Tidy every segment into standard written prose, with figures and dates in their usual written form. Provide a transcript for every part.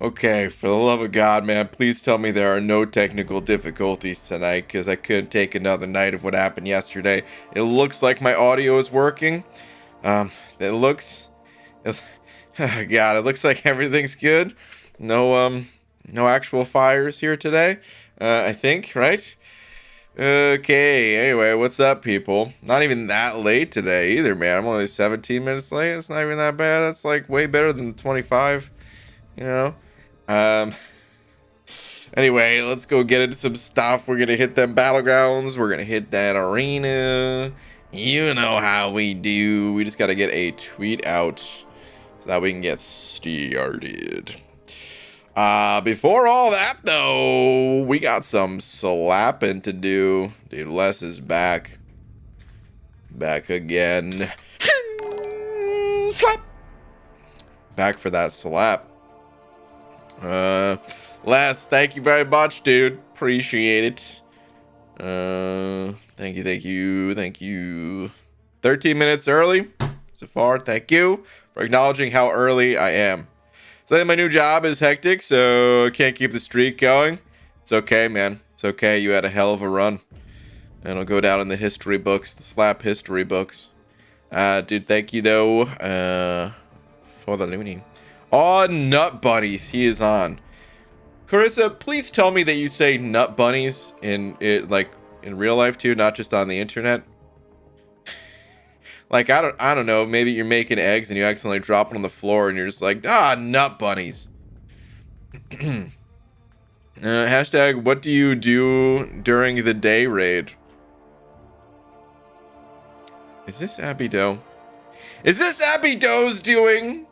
Okay, for the love of God, man, please tell me there are no technical difficulties tonight, because I couldn't take another night of what happened yesterday. It looks like my audio is working. It looks... God, it looks like everything's good. No actual fires here today, I think, right? Okay, anyway, what's up, people? Not even that late today either, man. I'm only 17 minutes late. It's not even that bad. That's like way better than 25, you know? Um, anyway, let's go get into some stuff. We're gonna hit them battlegrounds. We're gonna hit that arena. You know how we do. We just gotta get a tweet out so that we can get started. Before all that, though, we got some slapping to do. Dude, Les is back. Back again. Slap! Back for that slap. Les, thank you very much, dude. Appreciate it. Thank you. 13 minutes early so far. Thank you for acknowledging how early I am. So my new job is hectic, so I can't keep the streak going. It's okay, man. It's okay. You had a hell of a run. And it'll go down in the history books, the slap history books. Dude, thank you, though, for the loony. Oh, nut bunnies. He is on. Carissa, please tell me that you say nut bunnies in real life, too, not just on the internet. Like, I don't know, maybe you're making eggs and you accidentally drop it on the floor and you're just like, nut bunnies. Hashtag, what do you do during the day raid? Is this Abby Doe? Is this Abby Doe's doing?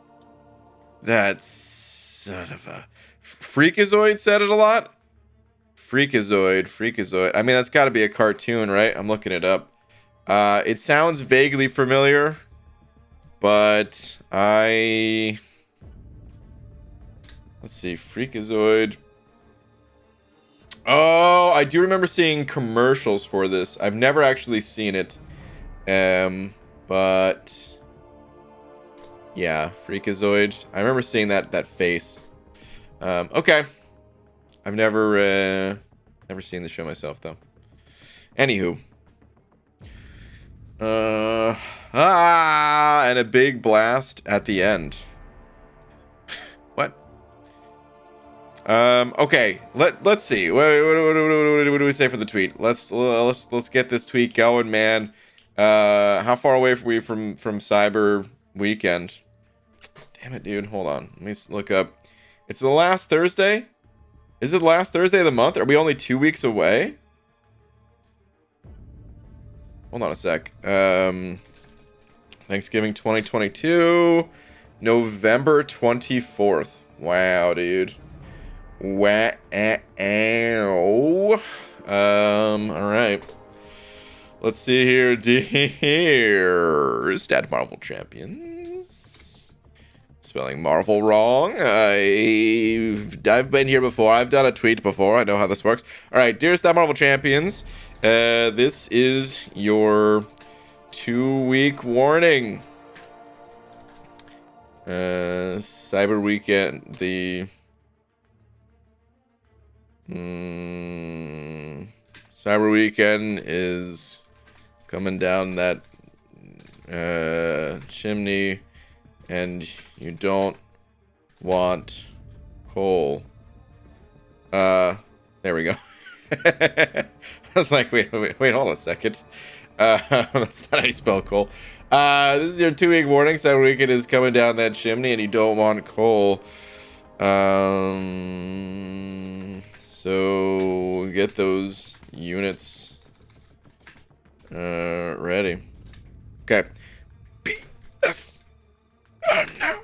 That son of a... Freakazoid said it a lot? Freakazoid. I mean, that's got to be a cartoon, right? I'm looking it up. It sounds vaguely familiar, but let's see, Freakazoid. Oh, I do remember seeing commercials for this. I've never actually seen it. But yeah, Freakazoid. I remember seeing that face. Okay. I've never seen the show myself, though. Anywho. And a big blast at the end. What? Okay. Let's see. What do we say for the tweet? Let's get this tweet going, man. How far away are we from Cyber Weekend? Damn it, dude. Hold on. Let me look up. It's the last Thursday? Is it the last Thursday of the month? Are we only 2 weeks away? Hold on a sec. Thanksgiving 2022. November 24th. Wow, dude. Wow. Alright. Let's see here. Dear Stat Marvel Champions. Spelling Marvel wrong. I've been here before. I've done a tweet before. I know how this works. Alright, dear Stat Marvel Champions. This is your 2-week warning. Cyber Weekend, Cyber Weekend is coming down that chimney, and you don't want coal. There we go. I was like, wait, hold on a second. That's not how you spell coal. This is your 2-week warning. Cyber Weekend is coming down that chimney, and you don't want coal. So get those units ready. Okay. P.S. Oh, no.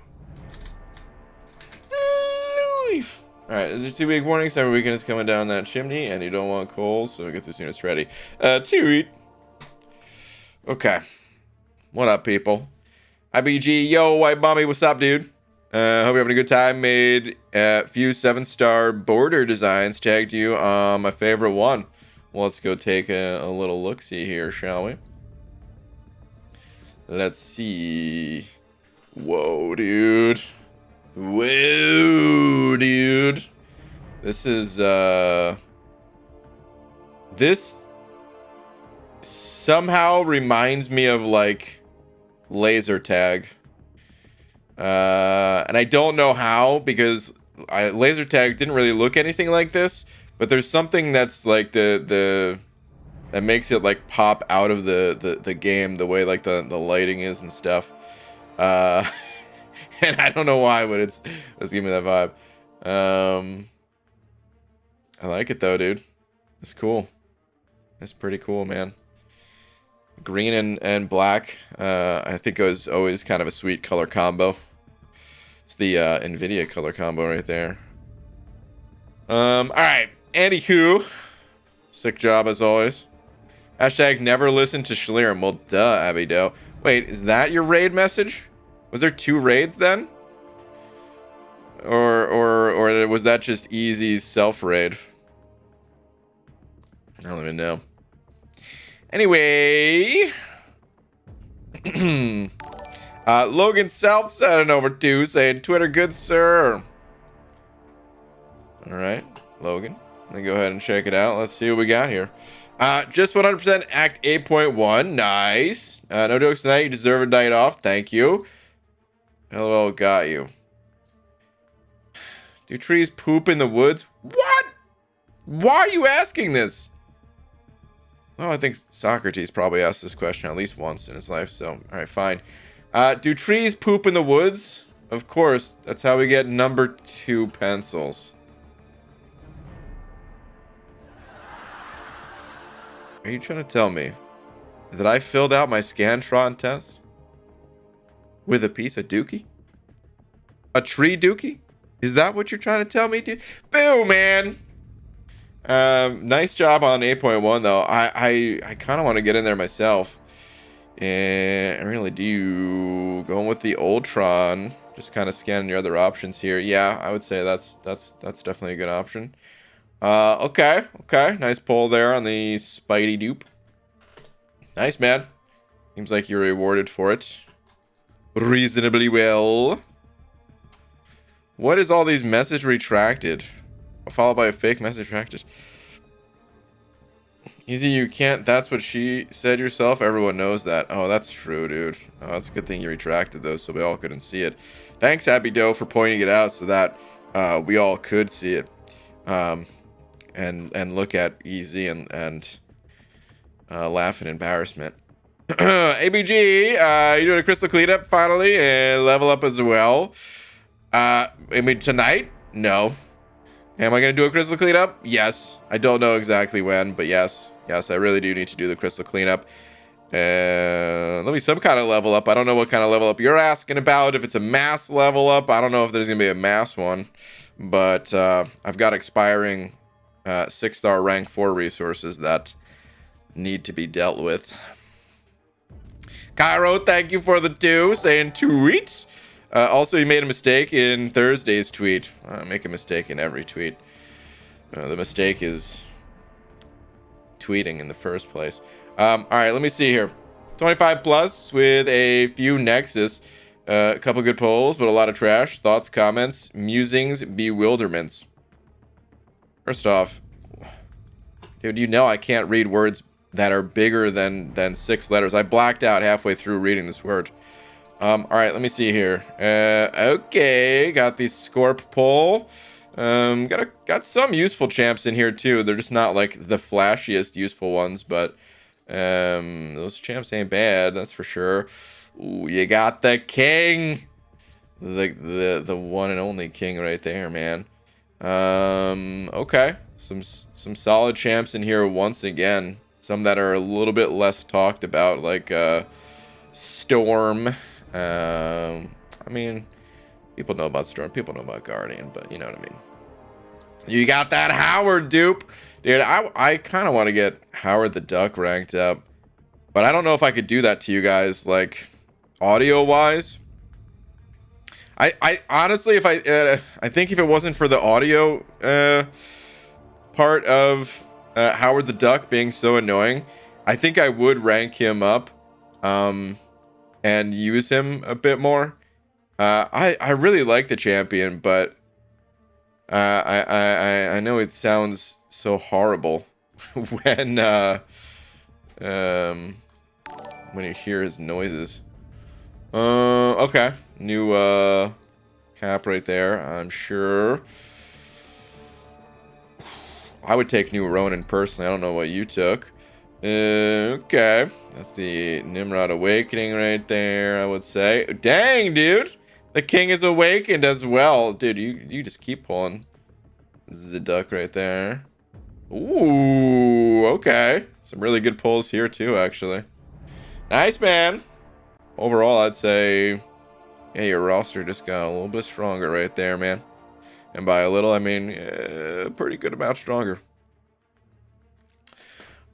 Alright, this is your 2-week warning. Cyber Weekend is coming down that chimney, and you don't want coal, so get those units ready. Tweet. Okay. What up, people? IBG, yo, White Mommy, what's up, dude? Hope you're having a good time. Made a few 7-star border designs. Tagged you on my favorite one. Well, let's go take a little look-see here, shall we? Let's see. Whoa, dude. Whoa, dude. This is this somehow reminds me of like laser tag. And I don't know how, because laser tag didn't really look anything like this, but there's something that's like the that makes it like pop out of the game, the way like the lighting is and stuff. And I don't know why, but it's giving me that vibe. I like it though, dude. It's cool. It's pretty cool, man. Green and black. I think it was always kind of a sweet color combo. It's the NVIDIA color combo right there. Alright. Anywho. Sick job as always. Hashtag never listen to Schlieren. Well, duh, Abby Doe. Wait, is that your raid message? Was there 2 raids then? Or was that just Easy's self-raid? I don't even know. Anyway. Logan Self said an over 2 saying, Twitter good, sir. Alright, Logan. Let me go ahead and check it out. Let's see what we got here. Just 100% Act 8.1. Nice. No jokes tonight. You deserve a night off. Thank you. LOL, got you. Do trees poop in the woods? What? Why are you asking this? Well, I think Socrates probably asked this question at least once in his life, so all right, fine. Do trees poop in the woods? Of course, that's how we get number 2 pencils. Are you trying to tell me that I filled out my Scantron test with a piece of dookie? A tree dookie? Is that what you're trying to tell me, dude? Boo, man! Nice job on 8.1 though. I kind of want to get in there myself. And I really do. Going with the Ultron. Just kind of scanning your other options here. Yeah, I would say that's definitely a good option. Okay. Nice pull there on the Spidey dupe. Nice, man. Seems like you're rewarded for it. Reasonably well. What is all these message retracted? Followed by a fake message retracted. Easy, you can't. That's what she said yourself. Everyone knows that. Oh, that's true, dude. Oh, that's a good thing you retracted those so we all couldn't see it. Thanks, Abby Doe, for pointing it out so that we all could see it. And look at Easy and laugh in embarrassment. ABG, you doing a crystal cleanup finally and level up as well? I mean, tonight? No. Am I going to do a crystal cleanup? Yes. I don't know exactly when, but yes. Yes, I really do need to do the crystal cleanup. There'll be some kind of level up. I don't know what kind of level up you're asking about. If it's a mass level up, I don't know if there's going to be a mass one. But I've got expiring 6-star rank 4 resources that need to be dealt with. Cairo, thank you for the 2, saying tweet. Also, you made a mistake in Thursday's tweet. I make a mistake in every tweet. The mistake is tweeting in the first place. All right, let me see here. 25 plus with a few Nexus. A couple good polls, but a lot of trash. Thoughts, comments, musings, bewilderments. First off, dude, you know I can't read words that are bigger than 6 letters. I blacked out halfway through reading this word. All right, let me see here. Okay, got the Scorp poll. Got some useful champs in here too. They're just not like the flashiest useful ones, but those champs ain't bad, that's for sure. Ooh, you got the king, the one and only king right there, man. Okay, some solid champs in here once again. Some that are a little bit less talked about, like Storm. I mean, people know about Storm, people know about Guardian, but you know what I mean. You got that Howard dupe. Dude, I kind of want to get Howard the Duck ranked up, but I don't know if I could do that to you guys, like, audio-wise. I honestly, if I think if it wasn't for the audio part of Howard the Duck being so annoying, I think I would rank him up and use him a bit more. I really like the champion, but I know it sounds so horrible when you hear his noises. Okay. New cap right there, I'm sure. I would take new Ronin personally. I don't know what you took. Okay. That's the Nimrod Awakening right there, I would say. Dang, dude. The king is awakened as well. Dude, you just keep pulling. This is a duck right there. Ooh, okay. Some really good pulls here too, actually. Nice, man. Overall, I'd say, yeah, your roster just got a little bit stronger right there, man. And by a little, I mean pretty good amount stronger.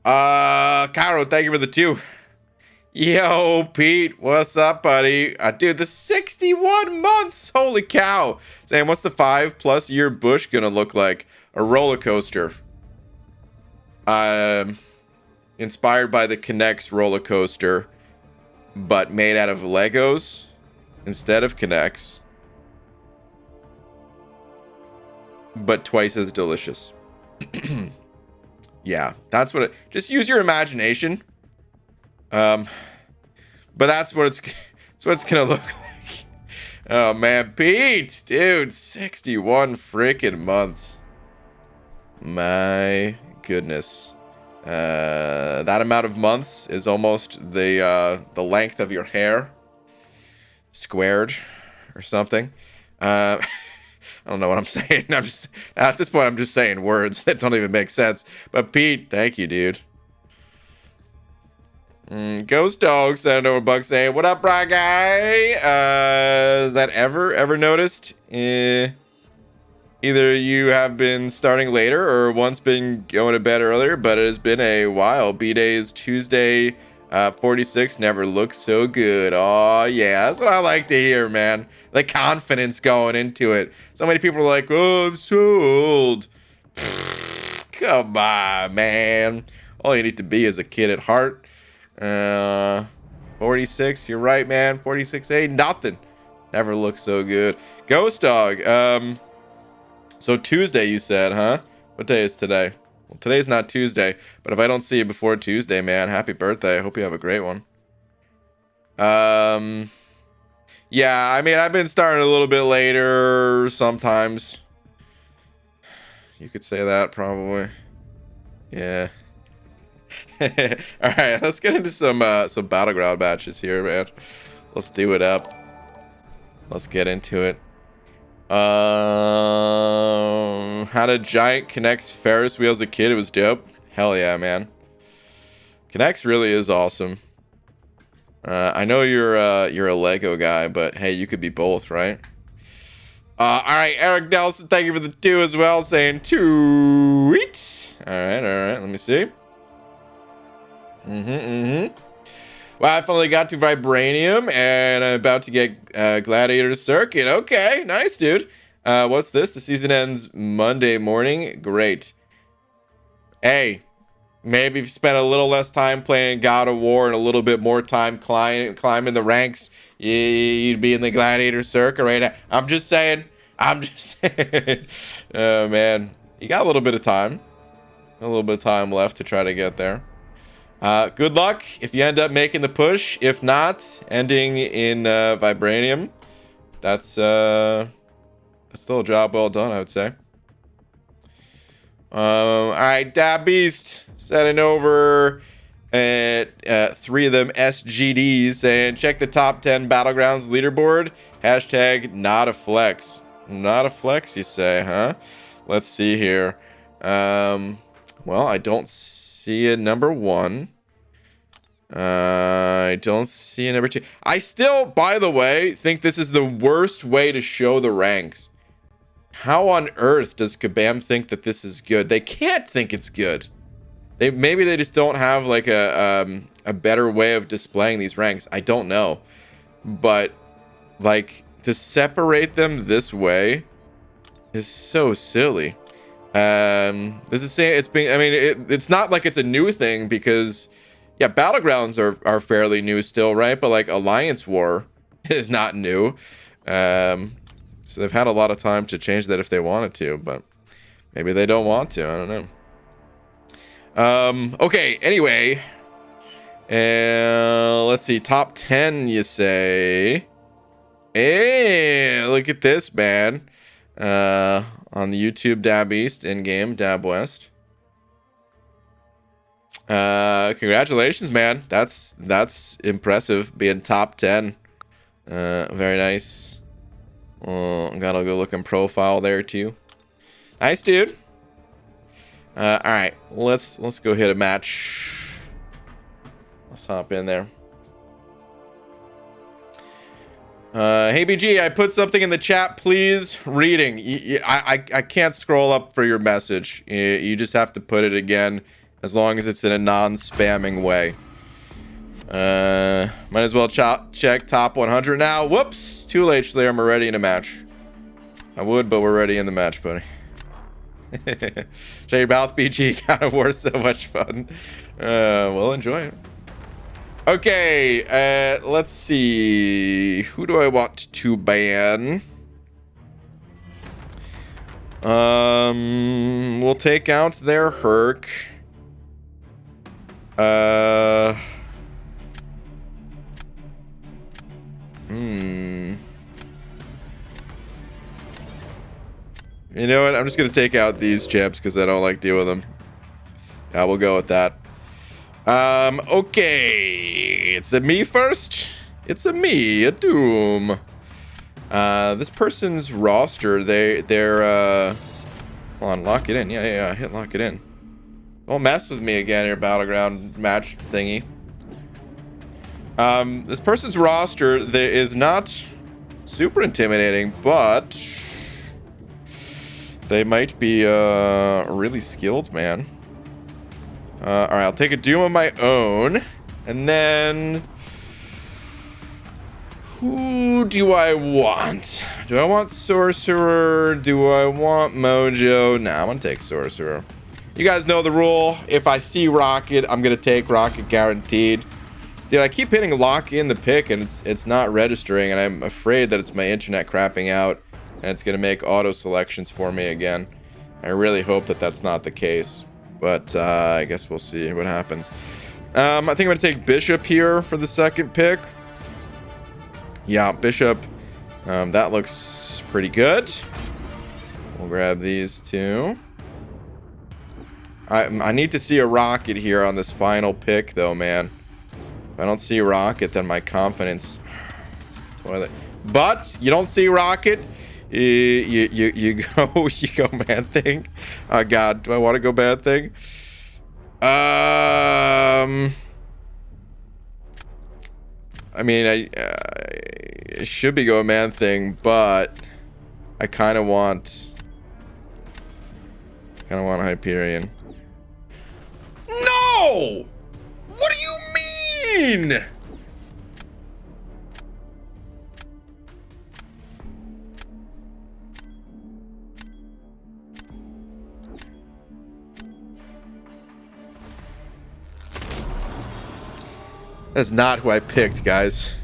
Cairo, thank you for the 2. Yo, Pete, what's up, buddy? Dude, the 61 months, holy cow. Saying, what's the 5+ year bush gonna look like? A roller coaster. Inspired by the Kinect's roller coaster, but made out of Legos instead of Kinects. But twice as delicious. Yeah, that's what it... Just use your imagination. But that's what it's gonna look like. Oh, man. Pete! Dude, 61 freaking months. My goodness. That amount of months is almost the length of your hair. Squared. Or something. I don't know what I'm saying. I'm just at this point I'm just saying words that don't even make sense. But Pete, thank you, dude. Ghost Dog sent over Buck saying, "What up, bra guy?" Is that ever noticed? Either you have been starting later or once been going to bed earlier, but it has been a while. B-Day's Tuesday 46 never looked so good. Oh yeah, that's what I like to hear, man. The confidence going into it. So many people are like, "Oh, I'm so old." Come on, man. All you need to be is a kid at heart. 46, you're right, man. 46 ain't nothing. Never looked so good. Ghost Dog. So Tuesday, you said, huh? What day is today? Well, today's not Tuesday, but if I don't see you before Tuesday, man, happy birthday. I hope you have a great one. Yeah, I mean, I've been starting a little bit later sometimes. You could say that, probably. Yeah. All right, let's get into some Battleground matches here, man. Let's do it up. Let's get into it. Had a giant Kinect's Ferris wheel as a kid. It was dope. Hell yeah, man. Kinect's really is awesome. I know you're a Lego guy, but hey, you could be both, right? All right, Eric Nelson, thank you for the 2 as well, saying tweet. All right, let me see. Well, I finally got to Vibranium, and I'm about to get Gladiator Circuit. Okay, nice, dude. What's this? The season ends Monday morning. Great. Hey, maybe if you spent a little less time playing God of War and a little bit more time climbing the ranks, you'd be in the Gladiator Circuit right now. I'm just saying. Oh, man. You got a little bit of time. A little bit of time left to try to get there. Good luck if you end up making the push. If not, ending in Vibranium. That's still a job well done, I would say. All right, Dab Beast setting over at 3 of them SGDs and check the top 10 Battlegrounds leaderboard. Hashtag not a flex. Not a flex, you say, huh? Let's see here. Well, I don't see a number 1. I don't see a number 2. I still, by the way, think this is the worst way to show the ranks. How on earth does Kabam think that this is good? They can't think it's good. Maybe they just don't have like a better way of displaying these ranks. I don't know. But like to separate them this way is so silly. This is saying it's been, I mean, it's not like it's a new thing because yeah, Battlegrounds are fairly new still, right? But like Alliance War is not new. So they've had a lot of time to change that if they wanted to, but maybe they don't want to. I don't know. Okay, anyway. Let's see. Top 10, you say. Hey, look at this, man. On the YouTube Dab East, in-game Dab West. Congratulations, man. That's impressive, being top 10. Very nice. Got a good looking profile there too. Nice, dude. All right, let's go hit a match. Let's hop in there. Hey BG, I put something in the chat, please. Reading. I can't scroll up for your message. You just have to put it again, as long as it's in a non-spamming way. Might as well check top 100 now. Whoops, too late, Schleer. I'm already in a match. I would, but we're already in the match, buddy. Shut your mouth, BG. God of War, so much fun. Well, enjoy it. Okay, let's see. Who do I want to ban? We'll take out their Herc. You know what? I'm just gonna take out these chips because I don't like deal with them. Yeah, we'll go with that. Okay. It's a me first. It's a me, a Doom. This person's roster, they're hold on, lock it in. Yeah, hit lock it in. Don't mess with me again here, Battleground match thingy. This person's roster is not super intimidating, but they might be really skilled, man. All right, I'll take a Doom of my own, and then who do I want? Do I want Sorcerer? Do I want Mojo? Nah, I'm gonna take Sorcerer. You guys know the rule. If I see Rocket, I'm gonna take Rocket guaranteed. Dude, I keep hitting lock in the pick and it's not registering, and I'm afraid that it's my internet crapping out and it's gonna make auto selections for me again. I really hope that that's not the case, but I guess we'll see what happens. I think I'm gonna take Bishop here for the second pick. Yeah, Bishop. That looks pretty good. We'll grab these two. I need to see a Rocket here on this final pick, though, man. If I don't see Rocket, then my confidence. Toilet. But you don't see Rocket, you go bad thing. Oh God, do I want to go bad thing? I mean, I should be going man thing, but I kind of want Hyperion. No! What do you mean? That's not who I picked, guys.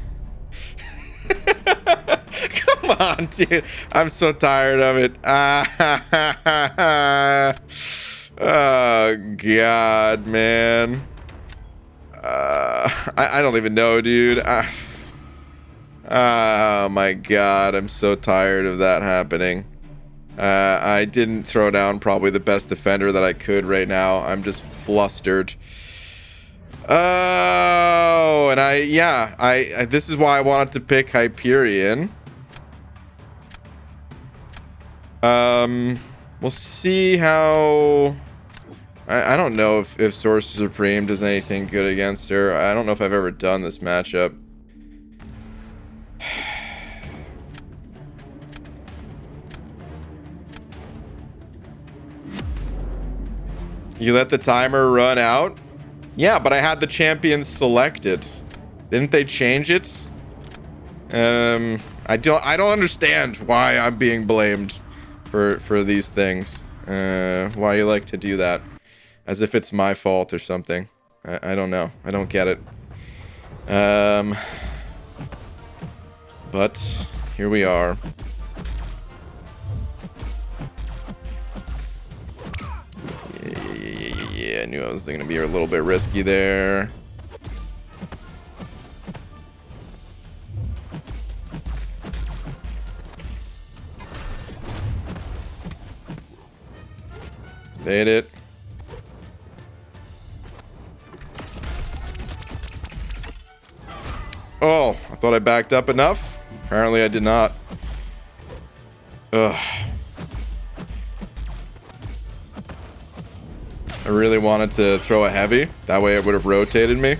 Come on, dude. I'm so tired of it. Oh, God, man. I don't even know, dude. Oh, my God. I'm so tired of that happening. I didn't throw down probably the best defender that I could right now. I'm just flustered. Oh, and this is why I wanted to pick Hyperion. We'll see how. I don't know if Sorcerer Supreme does anything good against her. I don't know if I've ever done this matchup. You let the timer run out? Yeah, but I had the champions selected. Didn't they change it? I don't understand why I'm being blamed for these things. Why you like to do that, as if it's my fault or something. I don't know. I don't get it. But here we are. knew I was going to be a little bit risky there. Bait it. Oh, I thought I backed up enough. Apparently I did not. Ugh. I really wanted to throw a heavy. That way it would have rotated me.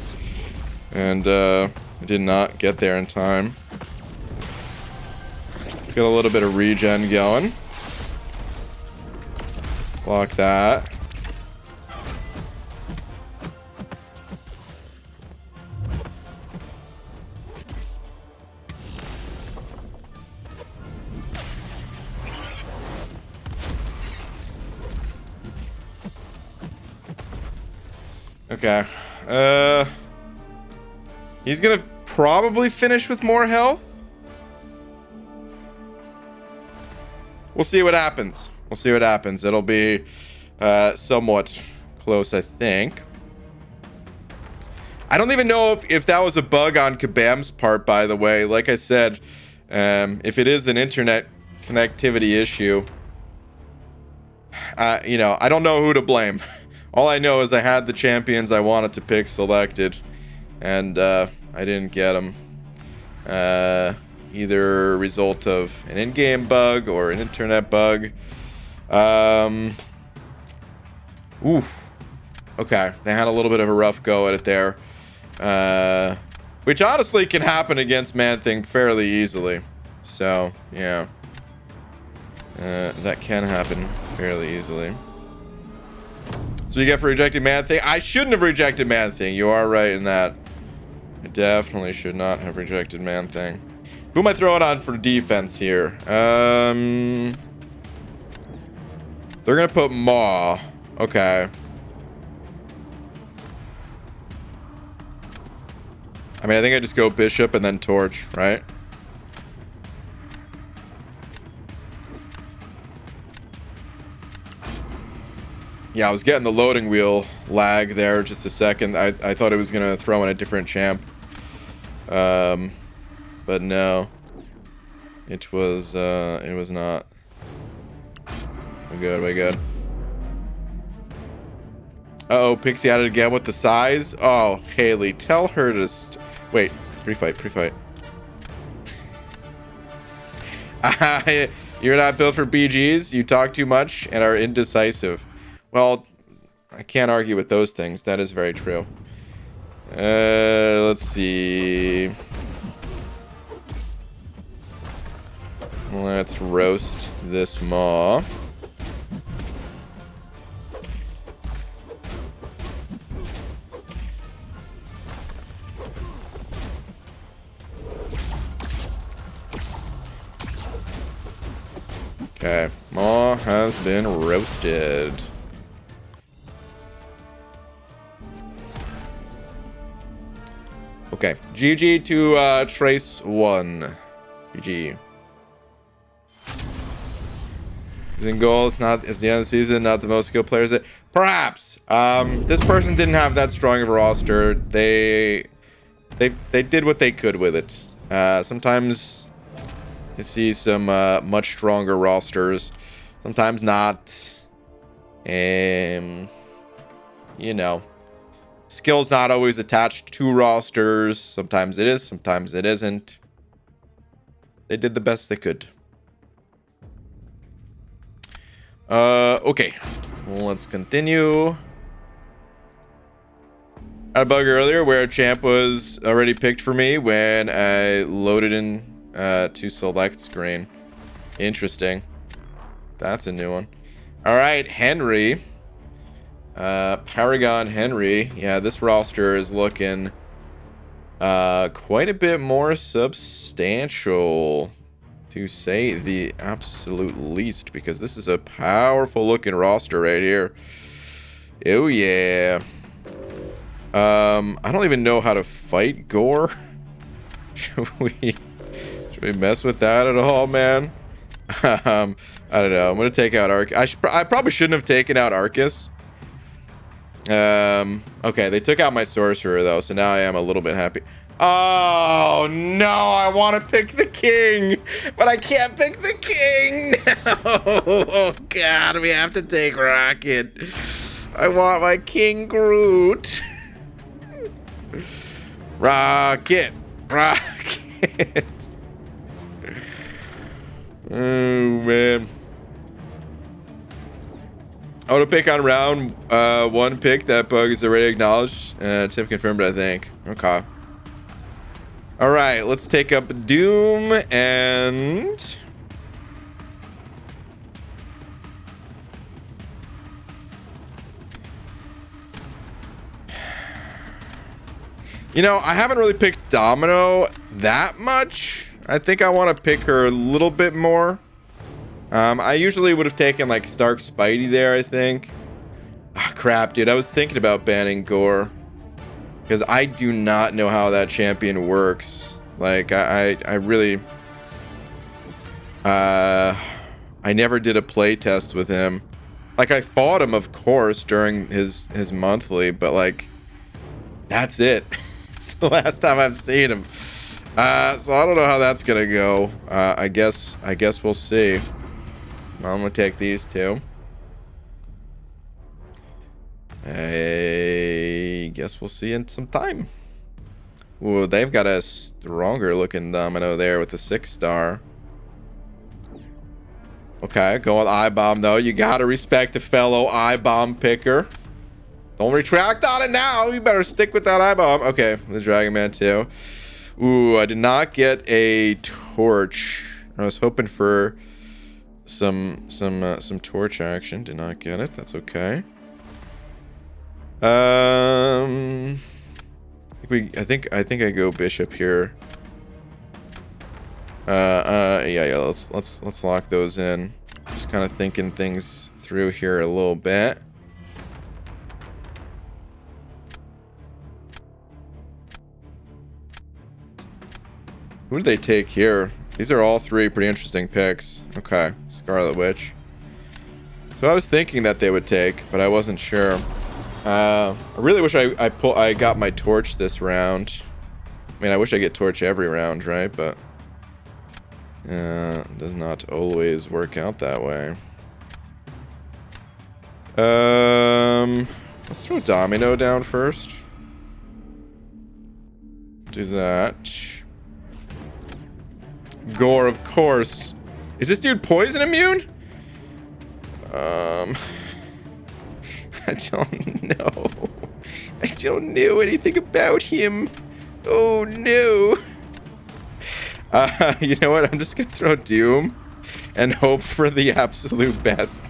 And I did not get there in time. Let's get a little bit of regen going. Block that. Okay. He's gonna probably finish with more health. We'll see what happens. We'll see what happens. It'll be somewhat close, I think. I don't even know if that was a bug on Kabam's part, by the way. Like I said, if it is an internet connectivity issue, you know, I don't know who to blame. All I know is I had the champions I wanted to pick selected, and I didn't get them. Either a result of an in-game bug or an internet bug. Oof. Okay, they had a little bit of a rough go at it there. Which honestly can happen against Man-Thing fairly easily. So, yeah. That can happen fairly easily. So you get for rejecting Man-Thing. I shouldn't have rejected Man-Thing. You are right in that. I definitely should not have rejected Man-Thing. Who am I throwing on for defense here? They're gonna put Maw. Okay. I mean, I think I just go Bishop and then Torch, right? Yeah, I was getting the loading wheel lag there just a second. I thought it was gonna throw in a different champ. But no. It was not. We're good, we're good. Uh-oh, Pixie at it again with the size. Oh, Haley, tell her to wait, pre-fight. You're not built for BGs. You talk too much and are indecisive. Well, I can't argue with those things. That is very true. Let's see. Let's roast this Maw. Okay, Maw has been roasted. Okay, GG to Trace 1. GG. He's in goal. It's the end of the season. Not the most skilled players. Perhaps. This person didn't have that strong of a roster. They did what they could with it. Sometimes you see some much stronger rosters. Sometimes not. You know. Skill's not always attached to rosters. Sometimes it is, sometimes it isn't. They did the best they could. Okay. Let's continue. I had a bug earlier where a champ was already picked for me when I loaded in to select screen. Interesting. That's a new one. All right, Henry. Paragon Henry. Yeah, this roster is looking quite a bit more substantial, to say the absolute least, because this is a powerful looking roster right here. Oh yeah. I don't even know how to fight Gore. Should we mess with that at all, man? I don't know. I'm gonna take out Arcus. I probably shouldn't have taken out Arcus. Okay, they took out my sorcerer though, so now I am a little bit happy. Oh no, I want to pick the king, but I can't pick the king. No. Oh god, we have to take Rocket. I want my King Groot. Rocket. Rocket. Oh man. I want to pick on round one pick. That bug is already acknowledged. Tim confirmed, I think. Okay. All right, let's take up Doom and... You know, I haven't really picked Domino that much. I think I want to pick her a little bit more. I usually would have taken like Stark Spidey there, I think. Ah, crap, dude. I was thinking about banning Gore. Because I do not know how that champion works. Like, I really... I never did a play test with him. Like, I fought him, of course, during his monthly, but like... That's it. It's the last time I've seen him. So I don't know how that's gonna go. I guess we'll see. I'm gonna take these two. I guess we'll see in some time. Ooh, they've got a stronger looking Domino there with the 6-star. Okay, go with I-Bomb though. You gotta respect a fellow I-Bomb picker. Don't retract on it now. You better stick with that I-Bomb. Okay, the Dragon Man too. Ooh, I did not get a torch. I was hoping for some torch action. Did not get it. That's okay. I think I go Bishop here. Yeah. Let's lock those in. Just kind of thinking things through here a little bit. Who did they take here? These are all three pretty interesting picks. Okay, Scarlet Witch. So I was thinking that they would take, but I wasn't sure. I really wish I got my torch this round. I mean, I wish I get torch every round, right? But it does not always work out that way. Let's throw Domino down first. Do that. Gore, of course. Is this dude poison immune? I don't know. I don't know anything about him. Oh no. You know what? I'm just gonna throw Doom and hope for the absolute best.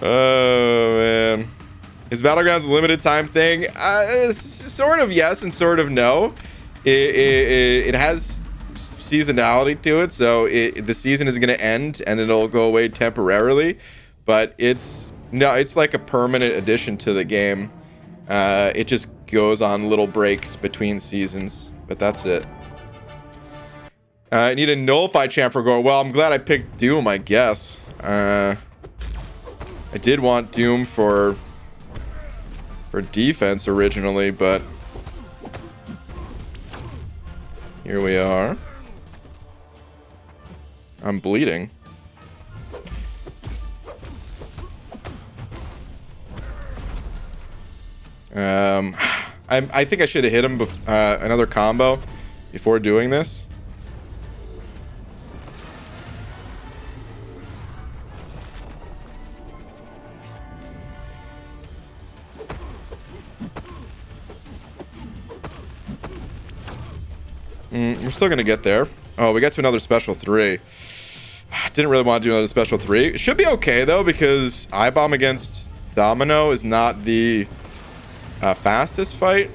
Oh man. Is Battlegrounds a limited time thing? Sort of yes and sort of no. It has seasonality to it, so the season is going to end and it'll go away temporarily, but it's like a permanent addition to the game. It just goes on little breaks between seasons, but that's it. I need a nullified champ for Gore. Well, I'm glad I picked Doom, I guess. I did want Doom for defense originally, but here we are. I'm bleeding. I think I should have hit him another combo before doing this. We're still gonna get there. Oh, we got to another special 3. Didn't really want to do another special 3. It should be okay though, because I-Bomb against Domino is not the fastest fight.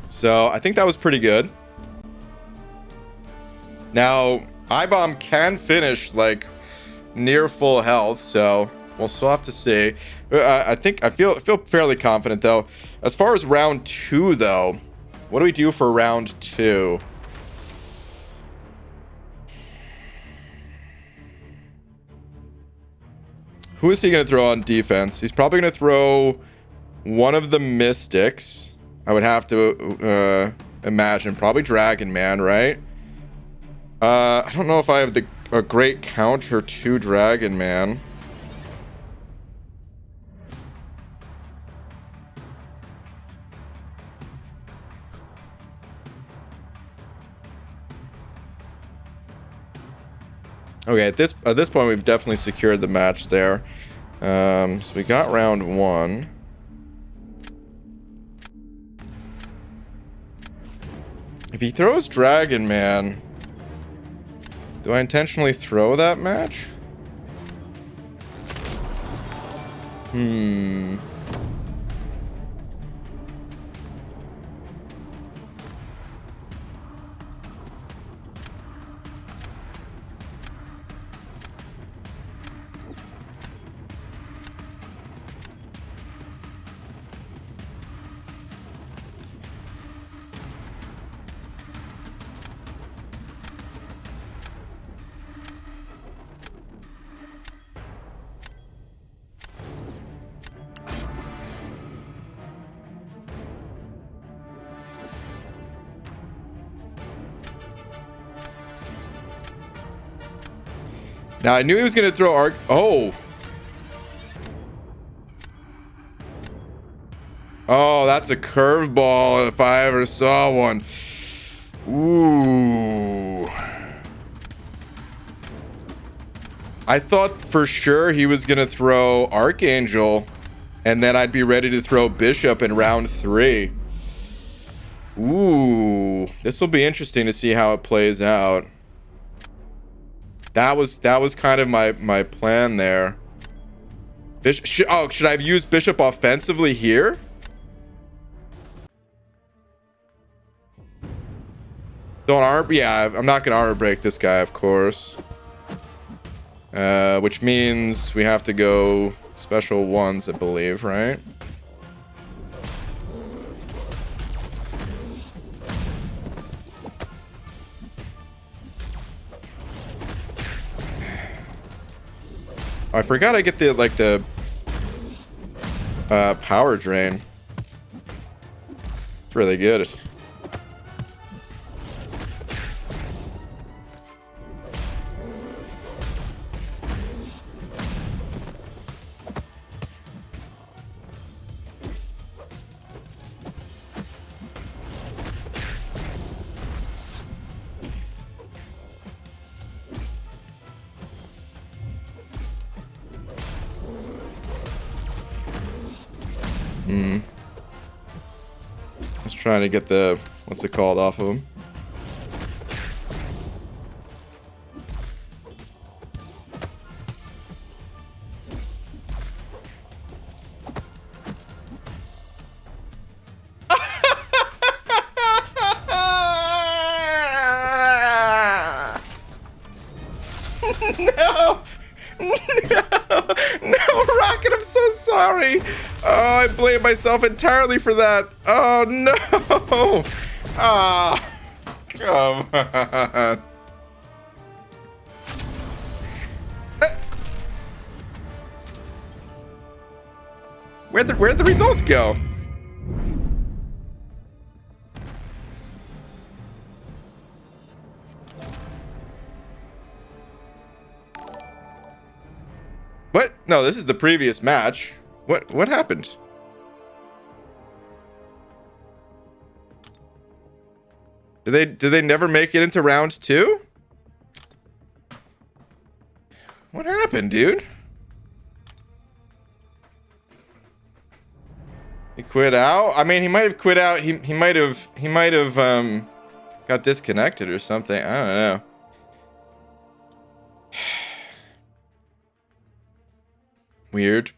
So I think that was pretty good. Now I-Bomb can finish like near full health, so we'll still have to see. I feel fairly confident though. As far as round 2 though, what do we do for round 2? Who is he going to throw on defense? He's probably going to throw one of the Mystics. I would have to imagine. Probably Dragon Man, right? I don't know if I have a great counter to Dragon Man. Okay, at this point, we've definitely secured the match there. So we got round 1. If he throws Dragon Man, do I intentionally throw that match? Now, I knew he was going to throw Arc... Oh! Oh, that's a curveball if I ever saw one. Ooh. I thought for sure he was going to throw Archangel, and then I'd be ready to throw Bishop in round 3. Ooh. This will be interesting to see how it plays out. That was kind of my plan there. Should I have used Bishop offensively here? Don't armor. Yeah, I'm not gonna armor break this guy, of course. Which means we have to go special ones, I believe, right? I forgot I get the power drain. It's really good. Just trying to get the, what's it called, off of him. No! No, Rocket, I'm so sorry. Oh, I blame myself entirely for that. Oh, no. Ah, come on. Where'd the results go? What? No, this is the previous match. What happened? Did they never make it into round 2? What happened, dude? He quit out? I mean, he might have quit out. He might have got disconnected or something. I don't know. Weird.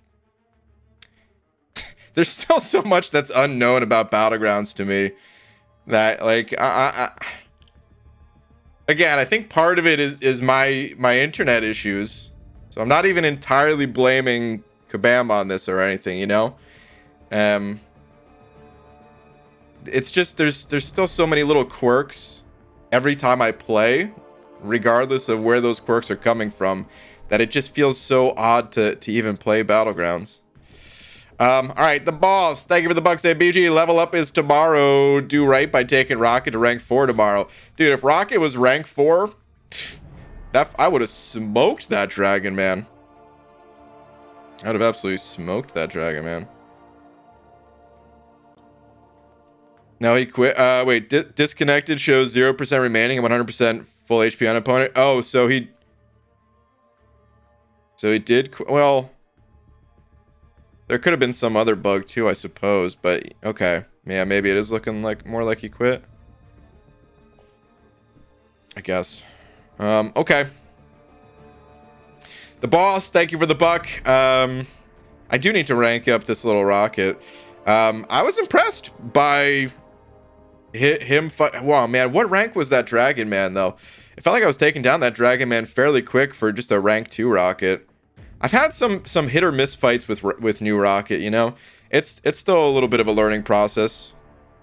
There's still so much that's unknown about Battlegrounds to me that, like, again, I think part of it is my internet issues. So I'm not even entirely blaming Kabam on this or anything, you know? It's just there's still so many little quirks every time I play, regardless of where those quirks are coming from, that it just feels so odd to even play Battlegrounds. All right, the boss. Thank you for the bucks, ABG. Level up is tomorrow. Do right by taking Rocket to rank 4 tomorrow. Dude, if Rocket was rank 4, I would have smoked that dragon, man. I would have absolutely smoked that dragon, man. No, he quit. Wait, disconnected shows 0% remaining and 100% full HP on opponent. Oh, so he did. Well, there could have been some other bug too, I suppose. But okay, yeah, maybe it is looking like more like he quit. I guess. Okay. The boss. Thank you for the buck. I do need to rank up this little rocket. I was impressed by him. Wow, man, what rank was that dragon man though? It felt like I was taking down that dragon man fairly quick for just a rank 2 rocket. I've had some hit or miss fights with new rocket, you know. It's still a little bit of a learning process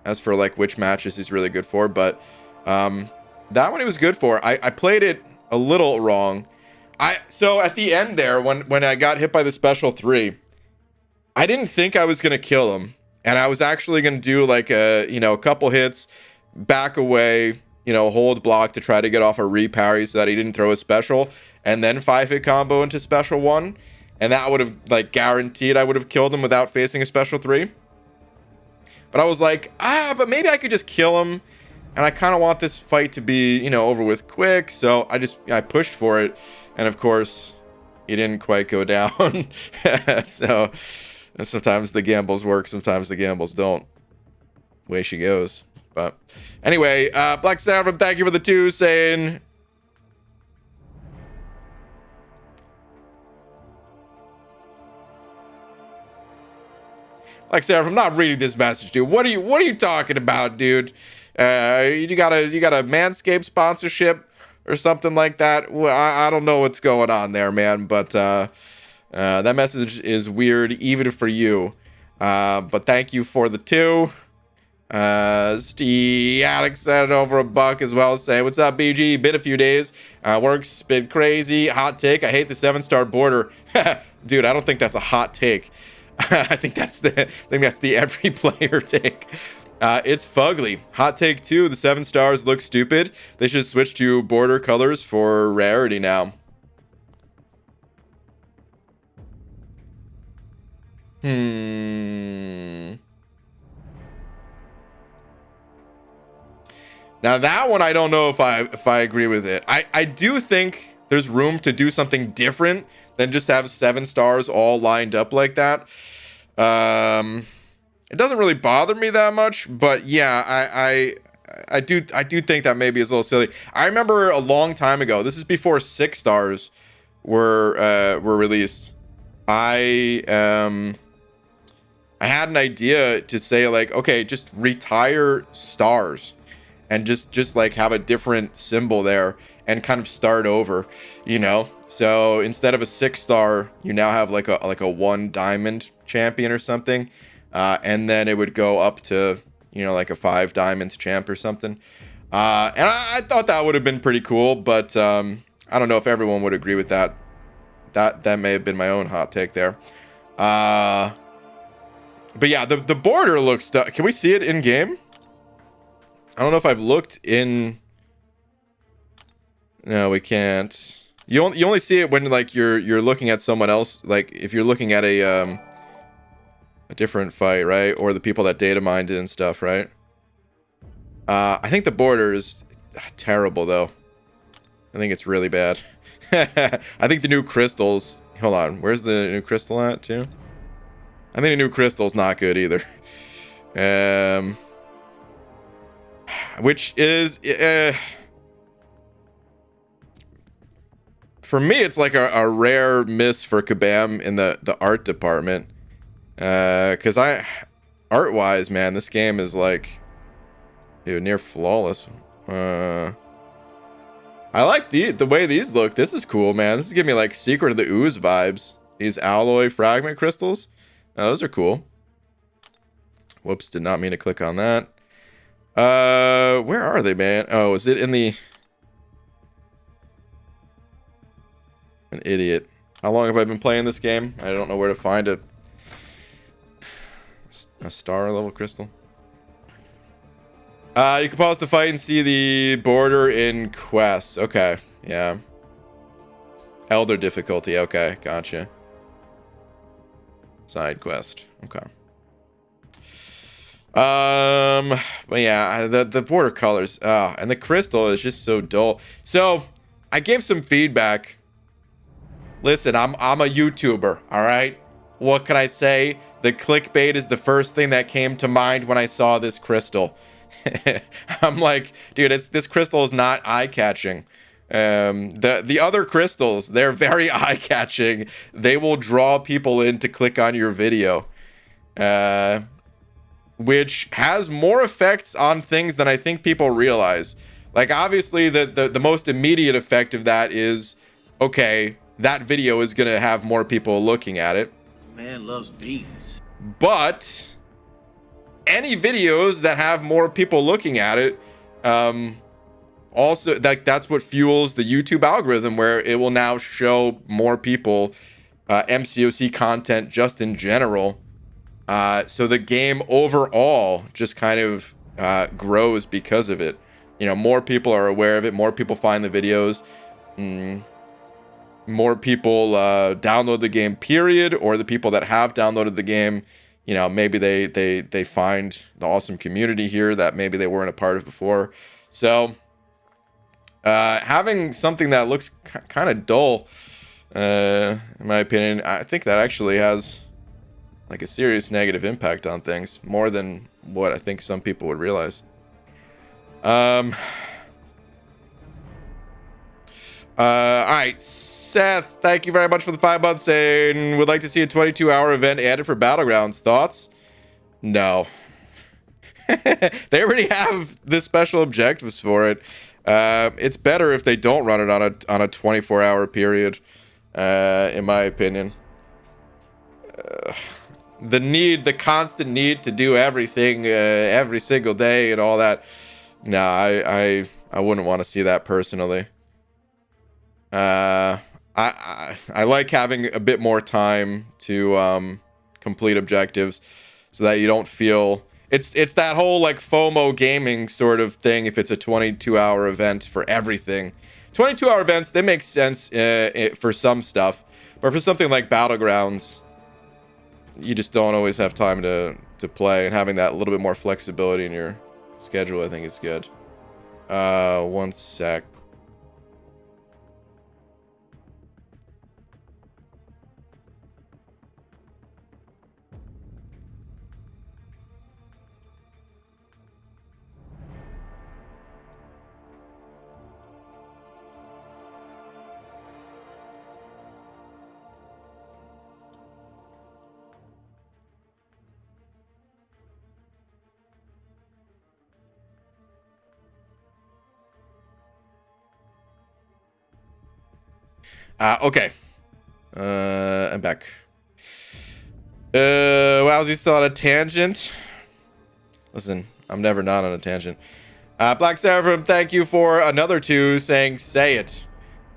as for like which matches he's really good for, but that one he was good for. I played it a little wrong. So at the end there, when I got hit by the special 3, I didn't think I was gonna kill him, and I was actually gonna do like a couple hits, back away, hold block to try to get off a reparry so that he didn't throw a special, and then 5-hit combo into special 1, and that would have like guaranteed I would have killed him without facing a special 3. But I was like, but maybe I could just kill him, and I kind of want this fight to be over with quick, so I pushed for it, and of course he didn't quite go down. So sometimes the gambles work, sometimes the gambles don't. Way she goes. But anyway, Black Seraphim, thank you for the 2, saying Black Seraphim, I'm not reading this message, dude. What are you talking about, dude? You got a Manscaped sponsorship or something like that? Well, I don't know what's going on there, man, but that message is weird even for you. But thank you for the 2. Steve Alex sent over $1 as well, say what's up, BG? Been a few days, work's been crazy. Hot take, I hate the 7-star border. Dude, I don't think that's a hot take. I think that's the every player take. It's fugly. Hot take 2, the 7 stars look stupid. They should switch to border colors for rarity now. Now that one, I don't know if I agree with it. I do think there's room to do something different than just have 7 stars all lined up like that. It doesn't really bother me that much, but yeah, I do think that maybe is a little silly. I remember a long time ago, this is before 6 stars were released. I had an idea to say like, okay, just retire stars and just like have a different symbol there and kind of start over, so instead of a 6-star, you now have like a 1 diamond champion or something, and then it would go up to like a 5 diamonds champ or something, and I thought that would have been pretty cool, but I don't know if everyone would agree with that. That may have been my own hot take there. But yeah, the border looks. Can we see it in game? I don't know if I've looked in. No, we can't. You only see it when like you're looking at someone else. Like if you're looking at a different fight, right? Or the people that data mined it and stuff, right? I think the border is terrible though. I think it's really bad. I think the new crystals. Hold on, where's the new crystal at too? I think the new crystal's not good either. Which is for me, it's like a rare miss for Kabam in the art department. Because art-wise, man, this game is like, dude, near flawless. I like the way these look. This is cool, man. This is giving me like Secret of the Ooze vibes. These alloy fragment crystals. Those are cool. Whoops, did not mean to click on that. Where are they, man? Oh, is it in the... An idiot. How long have I been playing this game? I don't know where to find it. A star level crystal. You can pause the fight and see the border in quests. Okay, yeah. Elder difficulty. Okay, gotcha. Side quest. Okay. But yeah, the border colors. And the crystal is just so dull. So I gave some feedback. Listen, I'm a YouTuber. All right. What can I say? The clickbait is the first thing that came to mind when I saw this crystal. I'm like, dude, this crystal is not eye-catching. The other crystals, they're very eye-catching. They will draw people in to click on your video, which has more effects on things than I think people realize. Like, obviously, the most immediate effect of that is, okay, that video is gonna have more people looking at it. Man loves beans. But any videos that have more people looking at it, also that's what fuels the YouTube algorithm, where it will now show more people MCOC content just in general. So the game overall just kind of grows because of it. You know, more people are aware of it, more people find the videos, more people download the game, period, or the people that have downloaded the game, you know, maybe they find the awesome community here that maybe they weren't a part of before. So having something that looks kind of dull, in my opinion, I think that actually has like a serious negative impact on things, more than what I think some people would realize. All right, Seth, thank you very much for the 5 months, saying would like to see a 22-hour event added for Battlegrounds. Thoughts? No. They already have the special objectives for it. It's better if they don't run it on a 24-hour period, in my opinion. The constant need to do everything every single day and all that. No, I wouldn't want to see that personally. I like having a bit more time to complete objectives, so that you don't feel it's that whole like FOMO gaming sort of thing. If it's a 22-hour event for everything, 22-hour events, they make sense for some stuff, but for something like Battlegrounds, you just don't always have time to play, and having that little bit more flexibility in your schedule, I think is good. One sec. Okay. I'm back. Wow, is he still on a tangent? Listen, I'm never not on a tangent. Black Seraphim, thank you for another 2, saying say it.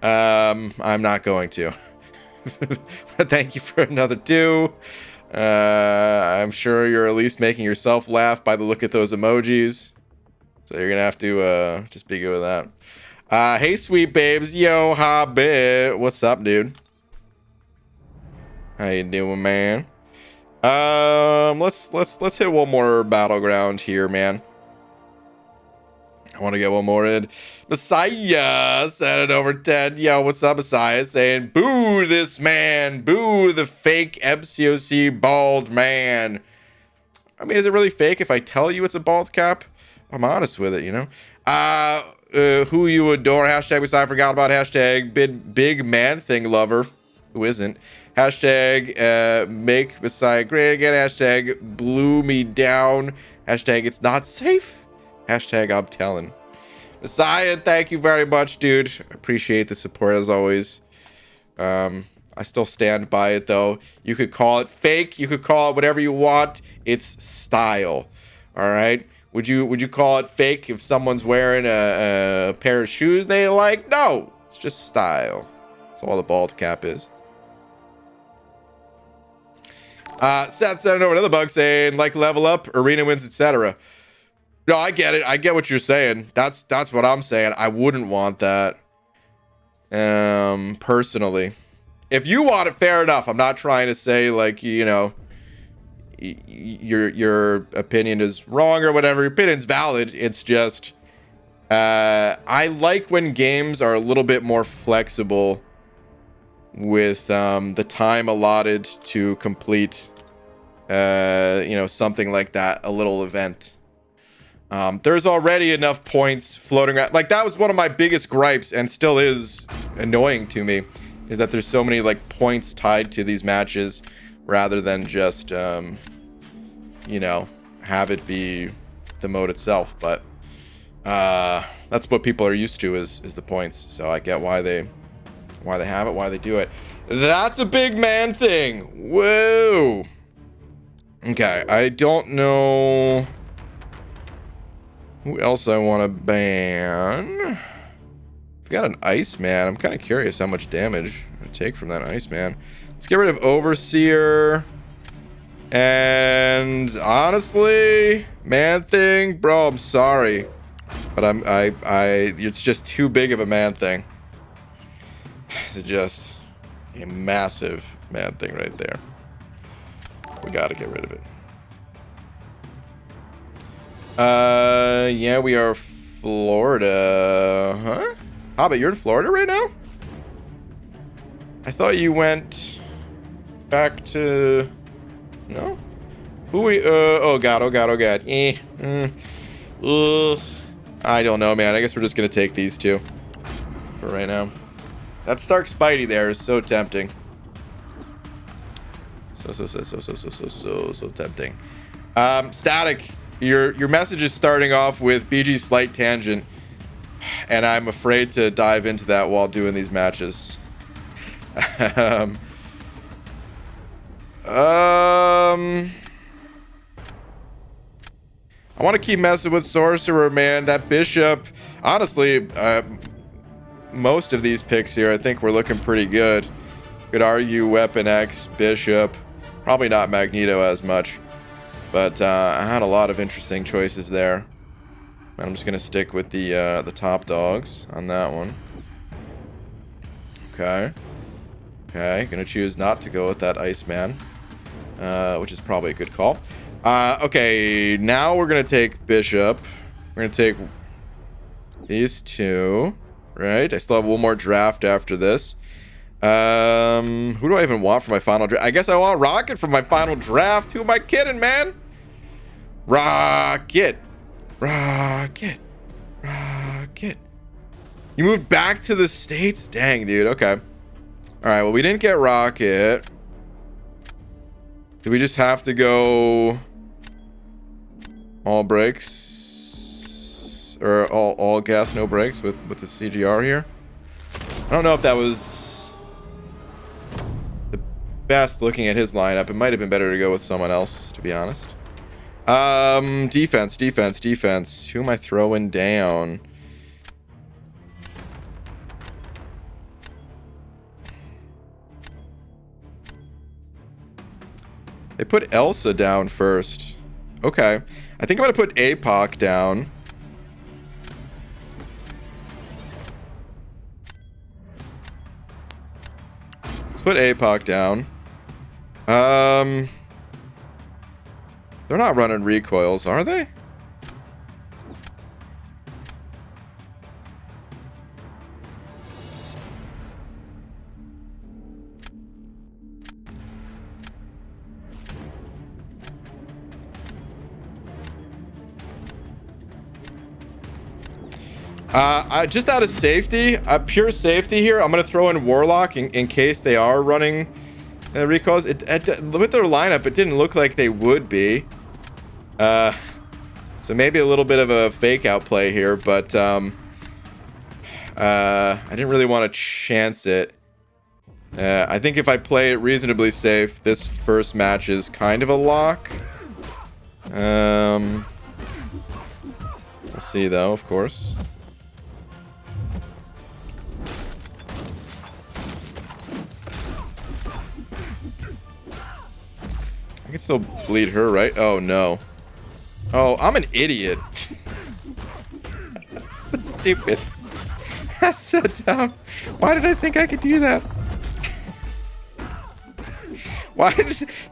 I'm not going to. But thank you for another 2. I'm sure you're at least making yourself laugh by the look at those emojis. So you're gonna have to just be good with that. Hey, sweet babes. Yo, Hobbit. What's up, dude? How you doing, man? Let's hit one more battleground here, man. I want to get one more in. Messiah said it over 10. Yo, what's up, Messiah? Saying, boo this man. Boo the fake MCOC bald man. I mean, is it really fake if I tell you it's a bald cap? I'm honest with it, you know? Who you adore, hashtag which I forgot about, hashtag big man thing lover, who isn't, hashtag make Messiah great again, hashtag blew me down, hashtag it's not safe, hashtag I'm telling. Messiah, thank you very much, dude. Appreciate the support as always. I still stand by it though. You could call it fake, you could call it whatever you want, it's style. All right. Would you call it fake if someone's wearing a pair of shoes they like? No, it's just style. That's all the bald cap is. Seth sent over another bug saying, like, level up, arena wins, etc. No, I get it. I get what you're saying. That's what I'm saying. I wouldn't want that. Personally. If you want it, fair enough. I'm not trying to say, like, you know, your opinion is wrong or whatever. Your opinion's valid. It's just, I like when games are a little bit more flexible with the time allotted to complete, you know, something like that, a little event. There's already enough points floating around. Like, that was one of my biggest gripes, and still is annoying to me, is that there's so many, like, points tied to these matches rather than just, you know, have it be the mode itself. But that's what people are used to, is the points. So I get why they have it, why they do it. That's a big man thing. Whoa. Okay, I don't know who else I want to ban. We got an Iceman. I'm kind of curious how much damage I take from that Iceman. Let's get rid of Overseer. And honestly, man thing, bro, I'm sorry, but it's just too big of a man thing. It's just a massive man thing right there. We gotta get rid of it. Yeah, we are Florida, huh? Hobbit, you're in Florida right now? I thought you went back to... No? Who we... oh god, oh god, oh god. I don't know, man. I guess we're just gonna take these two for right now. That Stark Spidey there is so tempting. So tempting. Static, your message is starting off with BG slight tangent, and I'm afraid to dive into that while doing these matches. I want to keep messing with Sorcerer, man. That Bishop, honestly, most of these picks here, I think we're looking pretty good. Could argue Weapon X, Bishop, probably not Magneto as much, but I had a lot of interesting choices there. I'm just gonna stick with the top dogs on that one. Okay, gonna choose not to go with that Iceman, which is probably a good call. Okay, now we're gonna take Bishop. We're gonna take these two. Right, I still have one more draft after this. Who do I even want for my final draft? I guess I want Rocket for my final draft. Who am I kidding, man? Rocket. You moved back to the States? Dang, dude. Okay. All right, well, we didn't get Rocket. Do we just have to go all brakes? Or all gas, no brakes with the CGR here? I don't know if that was the best looking at his lineup. It might have been better to go with someone else, to be honest. Defense. Who am I throwing down? They put Elsa down first. Okay. I think I'm going to put APOC down. Let's put APOC down. They're not running recoils, are they? Just out of safety, pure safety here, I'm going to throw in Warlock in case they are running recoils. With their lineup, it didn't look like they would be. So maybe a little bit of a fake out play here, but I didn't really want to chance it. I think if I play it reasonably safe, this first match is kind of a lock. We'll see though, of course. still bleed her, right? Oh, no. Oh, I'm an idiot. That's so stupid. That's so dumb. Why did I think I could do that?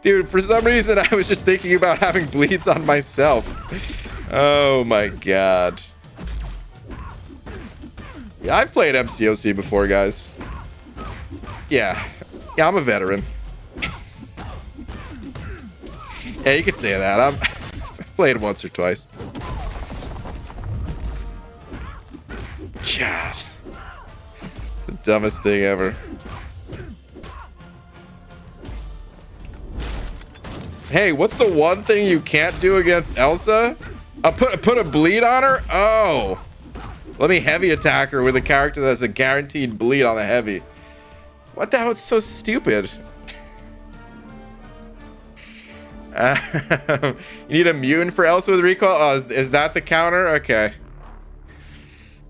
Dude, for some reason, I was just thinking about having bleeds on myself. Oh, my God. Yeah, I've played MCOC before, guys. Yeah, I'm a veteran. Yeah, you could say that. I've played once or twice. God. The dumbest thing ever. Hey, what's the one thing you can't do against Elsa? Put a bleed on her? Oh. Let me heavy attack her with a character that has a guaranteed bleed on the heavy. What the hell? It's so stupid. You need a mutant for Elsa with recoil? Oh, is that the counter? Okay.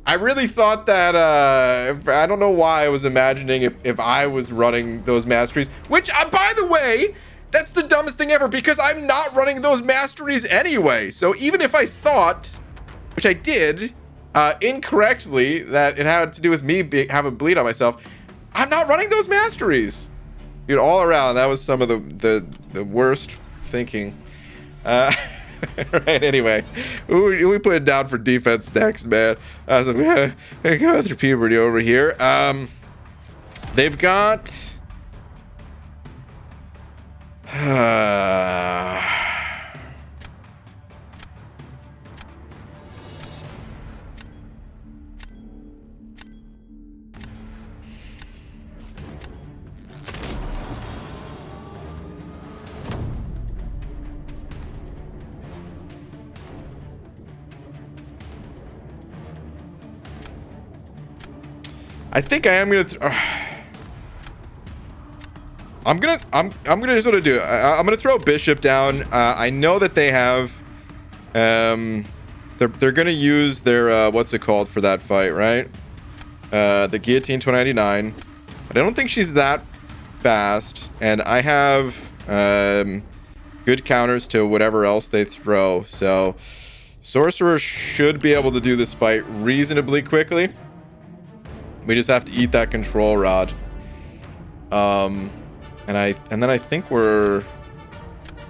I really thought that, I don't know why I was imagining if I was running those masteries, which, by the way, that's the dumbest thing ever because I'm not running those masteries anyway. So even if I thought, which I did, incorrectly, that it had to do with me having a bleed on myself, I'm not running those masteries. Dude, all around, that was some of the worst thinking. Right, anyway, we put it down for defense next, man. I was like, go through puberty over here. They've got I think I am gonna. I'm gonna sort of do. I'm gonna throw Bishop down. I know that they have. They're gonna use their what's it called for that fight, right? The Guillotine 299. But I don't think she's that fast, and I have good counters to whatever else they throw. So Sorcerer should be able to do this fight reasonably quickly. We just have to eat that control rod. And then I think we're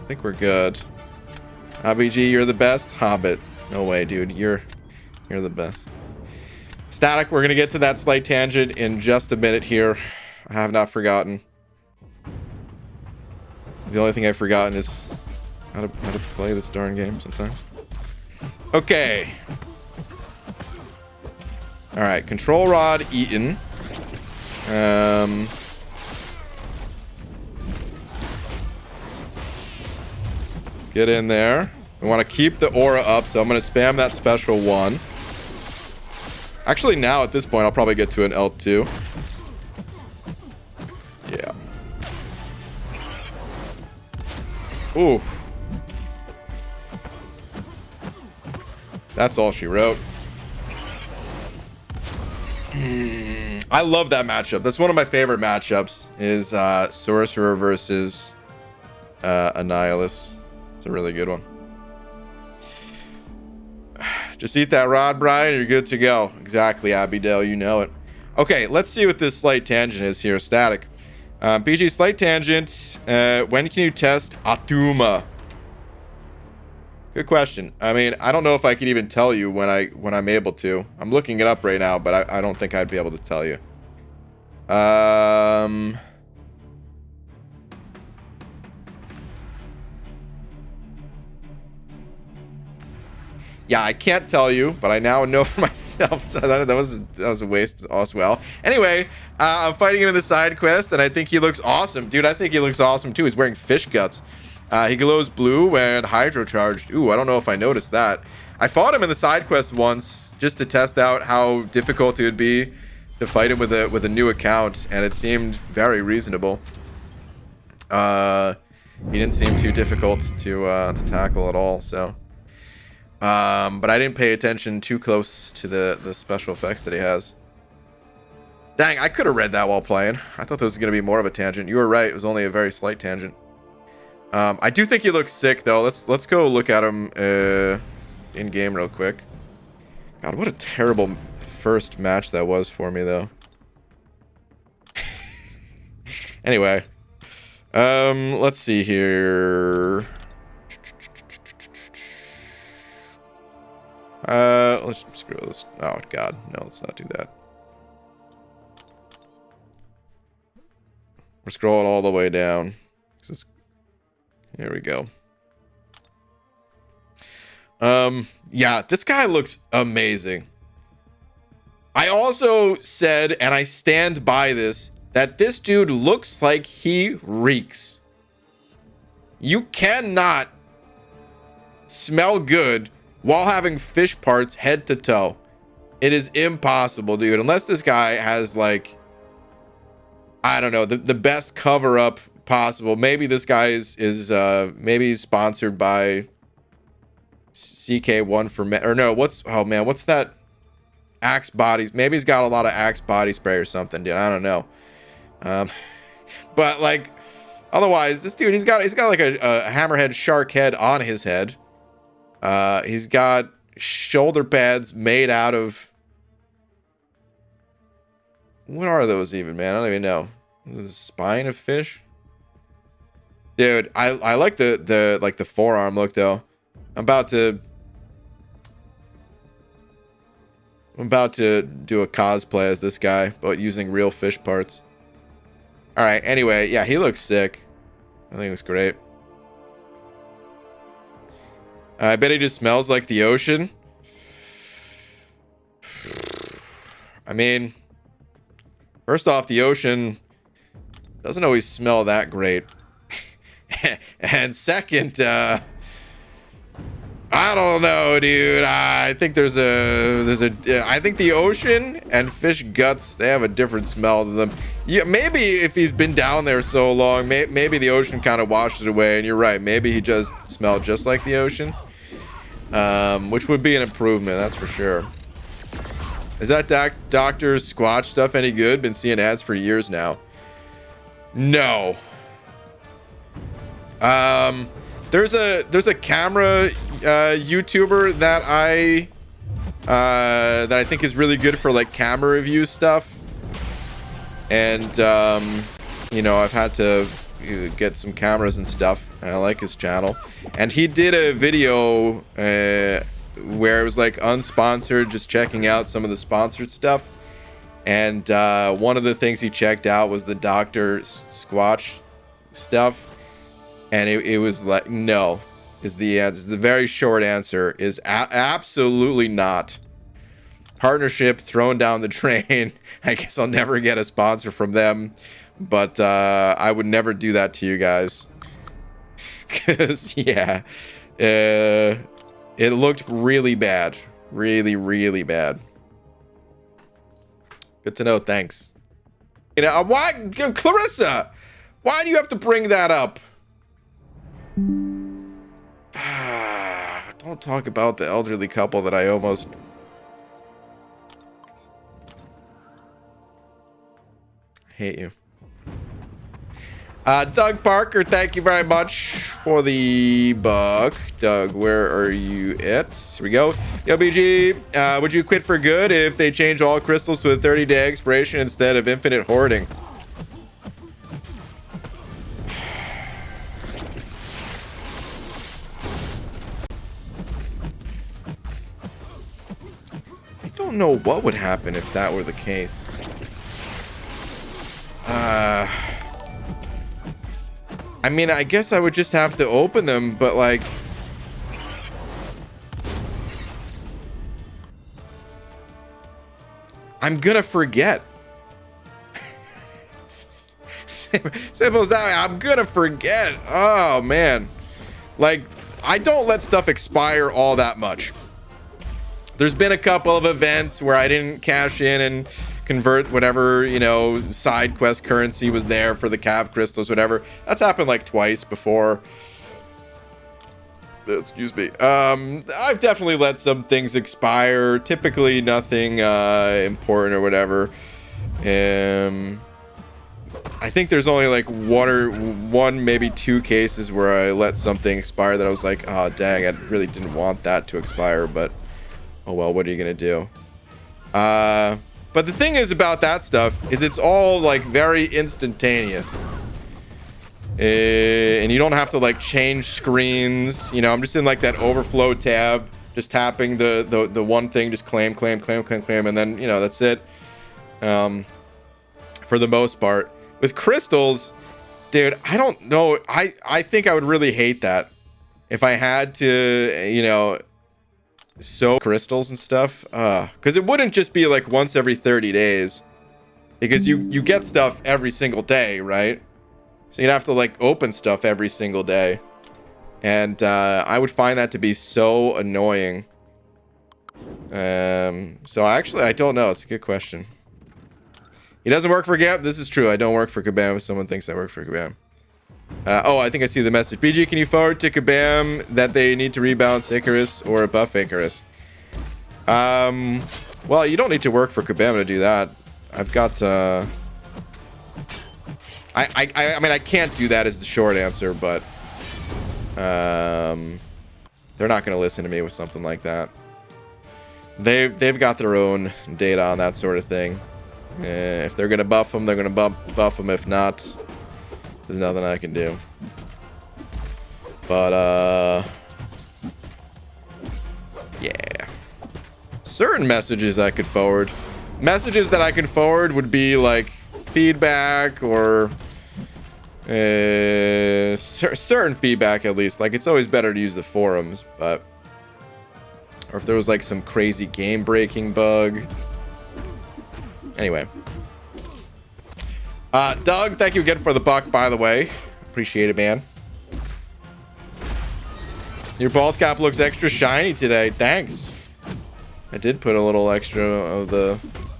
good. RBG, you're the best. Hobbit. No way, dude. You're the best. Static, we're gonna get to that slight tangent in just a minute here. I have not forgotten. The only thing I've forgotten is how to play this darn game sometimes. Okay. All right, control rod eaten. Let's get in there. We want to keep the aura up, so I'm going to spam that special one. Actually, now at this point, I'll probably get to an L2. Yeah. Ooh. That's all she wrote. I love that matchup. That's one of my favorite matchups is Sorcerer versus Annihilus. It's a really good one. Just eat that rod, Brian, you're good to go. Exactly, Abidel, you know it. Okay, let's see what this slight tangent is here. Static. PG, slight tangent. When can you test Attuma? Good question. I mean, I don't know if I could even tell you when I'm able to. I'm looking it up right now, but I don't think I'd be able to tell you. Yeah, I can't tell you, but I now know for myself. So that was a waste as well. Anyway, I'm fighting him in the side quest, and I think he looks awesome, dude. I think he looks awesome too. He's wearing fish guts. He glows blue when hydro charged. Ooh, I don't know if I noticed that. I fought him in the side quest once just to test out how difficult it would be to fight him with a new account, and it seemed very reasonable. He didn't seem too difficult to tackle at all. So, but I didn't pay attention too close to the special effects that he has. Dang, I could have read that while playing. I thought this was gonna be more of a tangent. You were right. It was only a very slight tangent. I do think he looks sick though. Let's go look at him in game real quick. God, what a terrible first match that was for me though. Anyway, let's see here. Let's screw this. Oh God, no, let's not do that. We're scrolling all the way down. Here we go. Yeah, this guy looks amazing. I also said, and I stand by this, that this dude looks like he reeks. You cannot smell good while having fish parts head to toe. It is impossible, dude. Unless this guy has, like, I don't know, the best cover up possible. Maybe this guy is maybe he's sponsored by CK1 for men, or no, what's that? Axe bodies. Maybe he's got a lot of Axe body spray or something, dude. I don't know. But like, otherwise, this dude, he's got like a hammerhead shark head on his head. He's got shoulder pads made out of, what are those even, man? I don't even know. Is this a spine of fish? Dude, I like the forearm look though. I'm about to do a cosplay as this guy, but using real fish parts. All right. Anyway, yeah, he looks sick. I think he looks great. I bet he just smells like the ocean. I mean, first off, the ocean doesn't always smell that great. And second, I don't know, dude. I think I think the ocean and fish guts, they have a different smell to them. Yeah, maybe if he's been down there so long, maybe the ocean kind of washed it away. And you're right, maybe he just smelled just like the ocean, which would be an improvement, that's for sure. Is that Dr. Squatch stuff any good? Been seeing ads for years now. No. There's a camera YouTuber that I think is really good for like camera review stuff, and you know, I've had to get some cameras and stuff, and I like his channel. And he did a video where it was like unsponsored, just checking out some of the sponsored stuff, and one of the things he checked out was the Dr. Squatch stuff. And it was like, no, is the answer. The very short answer is absolutely not. Partnership thrown down the drain. I guess I'll never get a sponsor from them, but I would never do that to you guys. Because, yeah, it looked really bad. Really, really bad. Good to know. Thanks. You know, why, Clarissa? Why do you have to bring that up? Don't talk about the elderly couple that I almost... hate you. Doug Parker, thank you very much for the buck. Doug, where are you at? Here we go. Yo, BG, would you quit for good if they change all crystals to a 30-day expiration instead of infinite hoarding? I don't know what would happen if that were the case. I mean, I guess I would just have to open them, but like... I'm gonna forget. Simple as that. I'm gonna forget. Oh, man. Like, I don't let stuff expire all that much. There's been a couple of events where I didn't cash in and convert whatever, you know, side quest currency was there for the cav crystals, whatever. That's happened like twice before. Excuse me. I've definitely let some things expire. Typically nothing important or whatever. I think there's only like one, maybe two cases where I let something expire that I was like, oh, dang, I really didn't want that to expire, but oh well, what are you gonna do? But the thing is about that stuff is it's all like very instantaneous. And you don't have to like change screens. You know, I'm just in like that overflow tab, just tapping the one thing, just claim, and then, you know, that's it. For the most part. With crystals, dude, I don't know. I think I would really hate that if I had to, you know, sow crystals and stuff. Because it wouldn't just be like once every 30 days. Because you get stuff every single day, right? So you'd have to like open stuff every single day. And I would find that to be so annoying. So actually, I don't know. It's a good question. He doesn't work for Gab. This is true. I don't work for Kabam if someone thinks I work for Kabam. Oh, I think I see the message. BG, can you forward to Kabam that they need to rebalance Icarus or buff Icarus? Well, you don't need to work for Kabam to do that. I've got... I mean, I can't do that is the short answer, but... they're not going to listen to me with something like that. They've got their own data on that sort of thing. If they're gonna buff them, they're gonna buff them. If not, there's nothing I can do. But yeah, certain messages I could forward. Messages that I can forward would be like feedback or certain feedback, at least. Like, it's always better to use the forums, but or if there was like some crazy game breaking bug. Anyway. Doug, thank you again for the buck, by the way. Appreciate it, man. Your bald cap looks extra shiny today. Thanks. I did put a little extra of the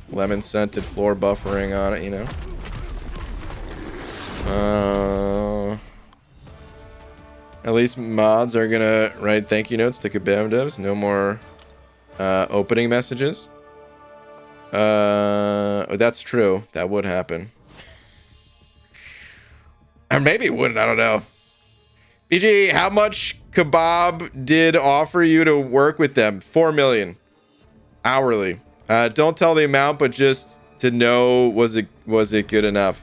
lemon scented floor buffering on it, you know. At least mods are gonna write thank you notes to Kabam devs. No more opening messages. That's true. That would happen. Or maybe it wouldn't. I don't know. BG, how much Kebab did offer you to work with them? 4 million hourly. Don't tell the amount, but just to know, was it good enough?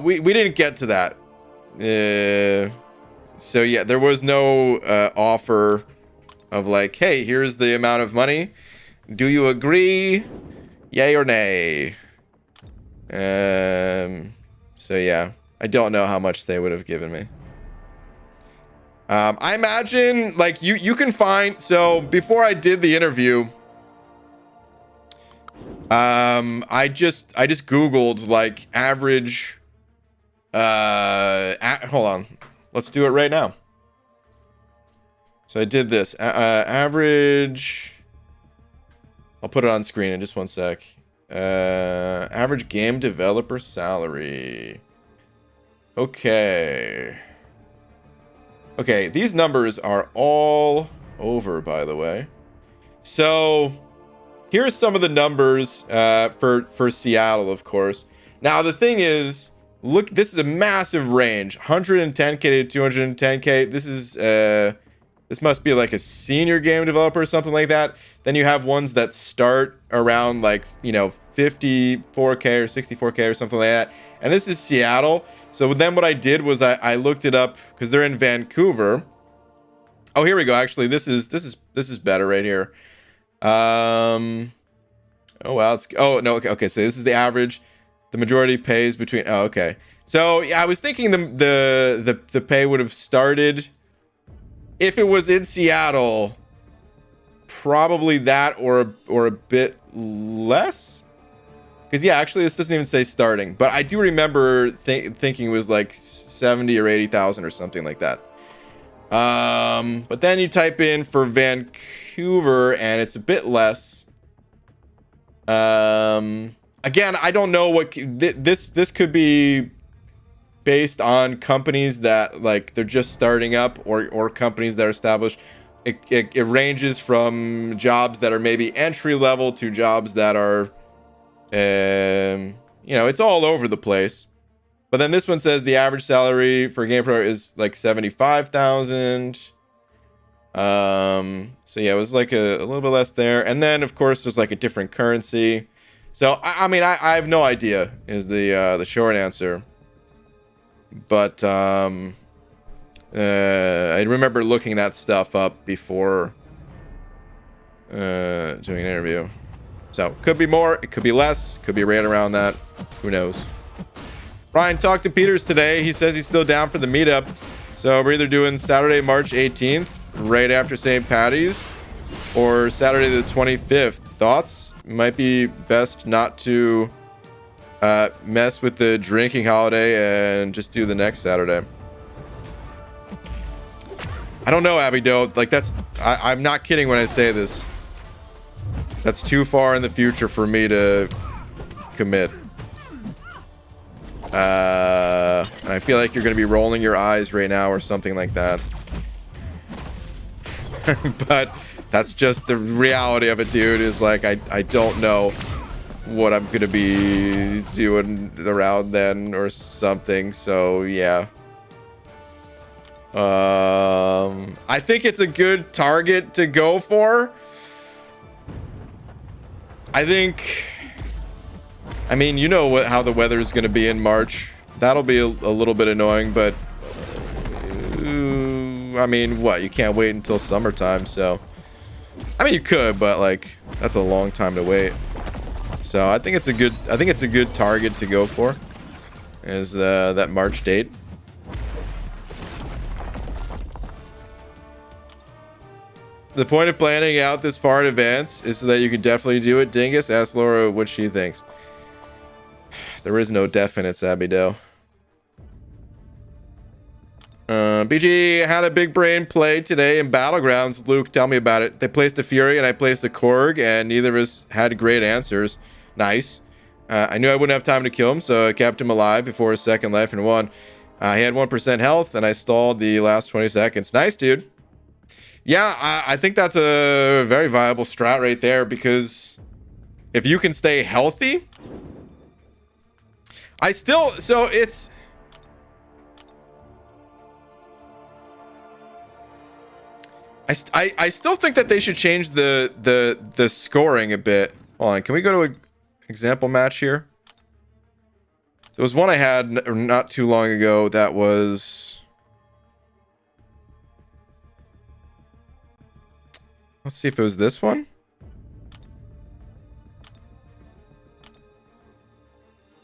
We didn't get to that. So yeah, there was no offer of like, hey, here's the amount of money. Do you agree? Yay or nay? So yeah, I don't know how much they would have given me. I imagine like you can find, so before I did the interview, I just Googled like average, hold on, let's do it right now. So I did this, average, I'll put it on screen in just one sec. Average game developer salary. Okay, these numbers are all over, by the way. So here's some of the numbers for Seattle, of course. Now the thing is, look, this is a massive range, 110k to 210k. This must be like a senior game developer or something like that. Then you have ones that start around like, you know, 54k or 64k or something like that. And this is Seattle. So then what I did was I looked it up because they're in Vancouver. Oh, here we go. Actually, this is better right here. Oh wow, okay. So this is the average. The majority pays between. Oh, okay. So yeah, I was thinking the pay would have started if it was in Seattle. Probably that or a bit less. Because yeah, actually this doesn't even say starting, but I do remember thinking it was like 70 or 80,000 or something like that. But then you type in for Vancouver and it's a bit less. Again, I don't know what this could be based on companies that like they're just starting up or companies that are established. It ranges from jobs that are maybe entry level to jobs that are, you know, it's all over the place. But then this one says the average salary for a game pro is like 75,000. So yeah, it was like a little bit less there. And then of course there's like a different currency. So I mean I have no idea is the short answer. But I remember looking that stuff up before doing an interview. So could be more, it could be less, could be right around that. Who knows? Ryan talked to Peters today. He says he's still down for the meetup. So we're either doing Saturday, March 18th, right after St. Patty's, or Saturday the 25th. Thoughts? Might be best not to mess with the drinking holiday and just do the next Saturday. I don't know, Abby Doe. Like I'm not kidding when I say this. That's too far in the future for me to commit. And I feel like you're going to be rolling your eyes right now or something like that. But that's just the reality of it, dude, is like I don't know what I'm going to be doing around then or something. So, yeah. I think it's a good target to go for. I mean, you know how the weather is going to be in March. That'll be a little bit annoying, but I mean, what? You can't wait until summertime, so I mean, you could, but like that's a long time to wait. So I think it's a good target to go for, is that March date. The point of planning out this far in advance is so that you can definitely do it. Dingus, ask Laura what she thinks. There is no definites, Abby Doe. BG had a big brain play today in Battlegrounds. Luke, tell me about it. They placed a Fury and I placed a Korg, and neither of us had great answers. Nice. I knew I wouldn't have time to kill him, so I kept him alive before his second life and won. He had 1% health, and I stalled the last 20 seconds. Nice, dude. Yeah, I think that's a very viable strat right there, because if you can stay healthy, I still think that they should change the scoring a bit. Hold on, can we go to an example match here? There was one I had not too long ago that was... Let's see if it was this one.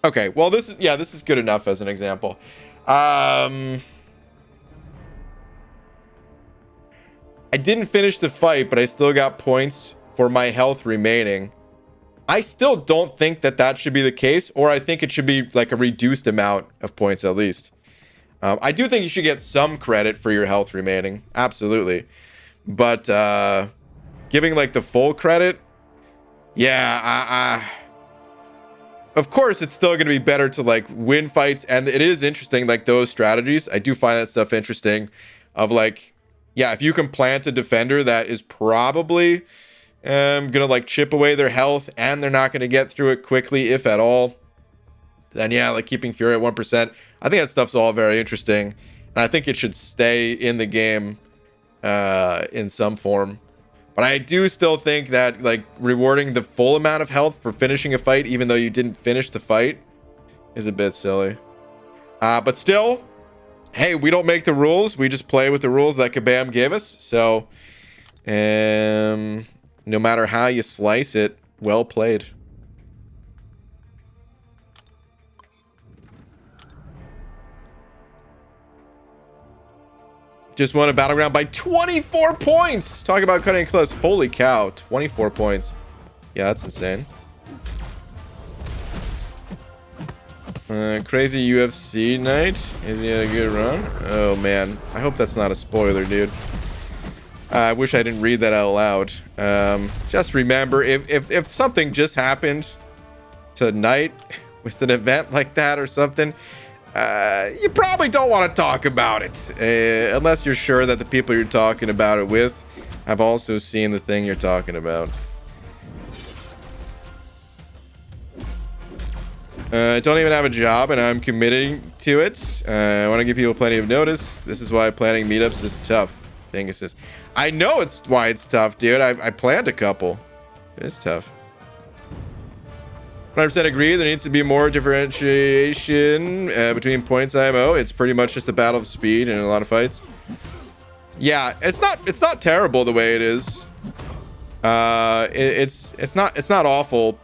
Okay, well this is good enough as an example. I didn't finish the fight, but I still got points for my health remaining. I still don't think that should be the case, or I think it should be like a reduced amount of points at least. I do think you should get some credit for your health remaining, absolutely. But giving like the full credit, yeah, of course it's still going to be better to like win fights, and it is interesting, like those strategies. I do find that stuff interesting, of like, yeah, if you can plant a defender that is probably gonna like chip away their health and they're not gonna get through it quickly, if at all, then yeah, like keeping Fury at 1%, I think that stuff's all very interesting, and I think it should stay in the game in some form. But I do still think that like rewarding the full amount of health for finishing a fight, even though you didn't finish the fight, is a bit silly. But still, hey, we don't make the rules. We just play with the rules that Kabam gave us. So, no matter how you slice it, well played. Just won a Battleground by 24 points. Talk about cutting it close. Holy cow, 24 points. Yeah, that's insane. Crazy UFC night. Is he had a good run? Oh, man. I hope that's not a spoiler, dude. I wish I didn't read that out loud. Just remember, if something just happened tonight with an event like that or something, you probably don't want to talk about it, unless you're sure that the people you're talking about it with have also seen the thing you're talking about. I don't even have a job, and I'm committing to it. I want to give people plenty of notice. This is why planning meetups is tough. Dingus says, I know it's why it's tough, dude. I planned a couple. It is tough. 100% agree. There needs to be more differentiation between points IMO. It's pretty much just a battle of speed in a lot of fights. Yeah, it's not terrible the way it is. It's not awful,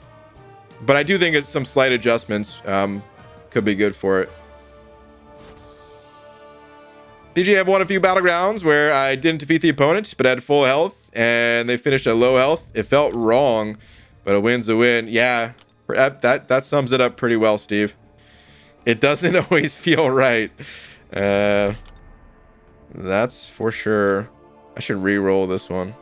but I do think it's some slight adjustments could be good for it. DG, I've won a few Battlegrounds where I didn't defeat the opponent, but had full health, and they finished at low health. It felt wrong, but a win's a win. Yeah, that sums it up pretty well, Steve. It doesn't always feel right. That's for sure. I should re-roll this one.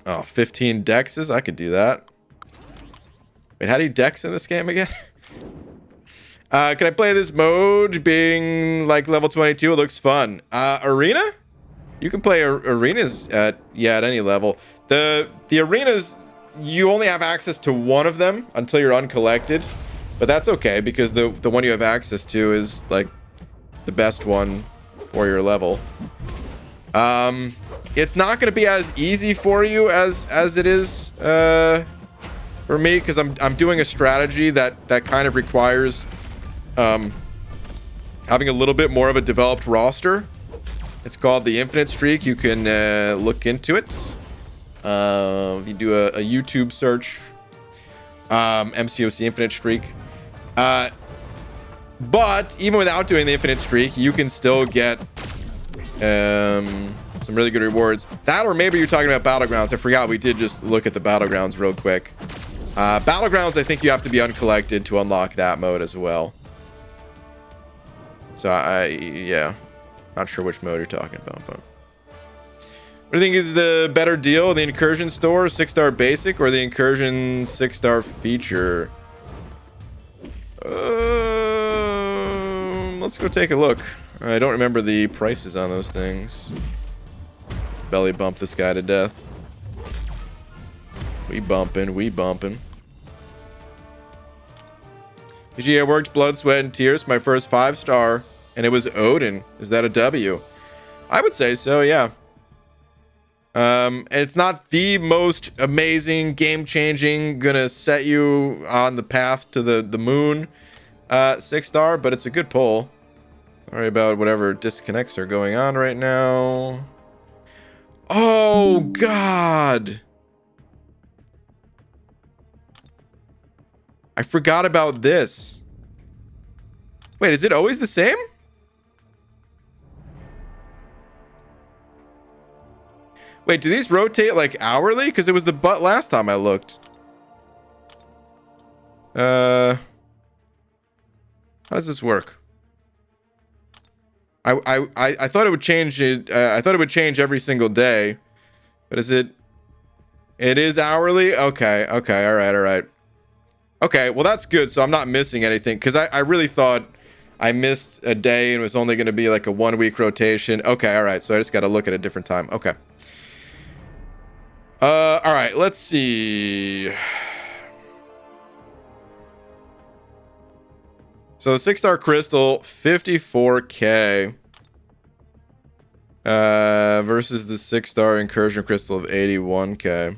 Oh, 15 dexes? I could do that. Wait, how do you dex in this game again? Can I play this mode being like level 22? It looks fun. Arena? You can play arenas at any level. The arenas, you only have access to one of them until you're uncollected. But that's okay because the one you have access to is like the best one for your level. It's not going to be as easy for you as it is for me because I'm doing a strategy that kind of requires having a little bit more of a developed roster. It's called the Infinite Streak. You can look into it. If you do a YouTube search, MCOC Infinite Streak. But even without doing the Infinite Streak, you can still get some really good rewards. That, or maybe you're talking about Battlegrounds. I forgot we did just look at the Battlegrounds real quick. Battlegrounds, I think you have to be uncollected to unlock that mode as well. So yeah, not sure which mode you're talking about, but what do you think is the better deal? The Incursion Store 6-star basic or the Incursion 6-star feature? Let's go take a look. I don't remember the prices on those things. Let's belly bump this guy to death. We bumping. PG, I worked blood, sweat, and tears for my first 5-star, and it was Odin. Is that a W? I would say so, yeah. It's not the most amazing, game-changing, gonna set you on the path to the moon 6-star, but it's a good pull. Sorry about whatever disconnects are going on right now. Oh, God. I forgot about this. Wait, is it always the same? Wait, do these rotate like hourly? Because it was the butt last time I looked. How does this work? I thought it would change it. I thought it would change every single day, but is it? It is hourly. Okay. All right. Okay, well that's good. So I'm not missing anything because I really thought I missed a day and it was only going to be like a 1-week rotation. Okay, all right. So I just got to look at a different time. Okay. All right. Let's see. So 6-star crystal, 54K. Versus the 6-star incursion crystal of 81K.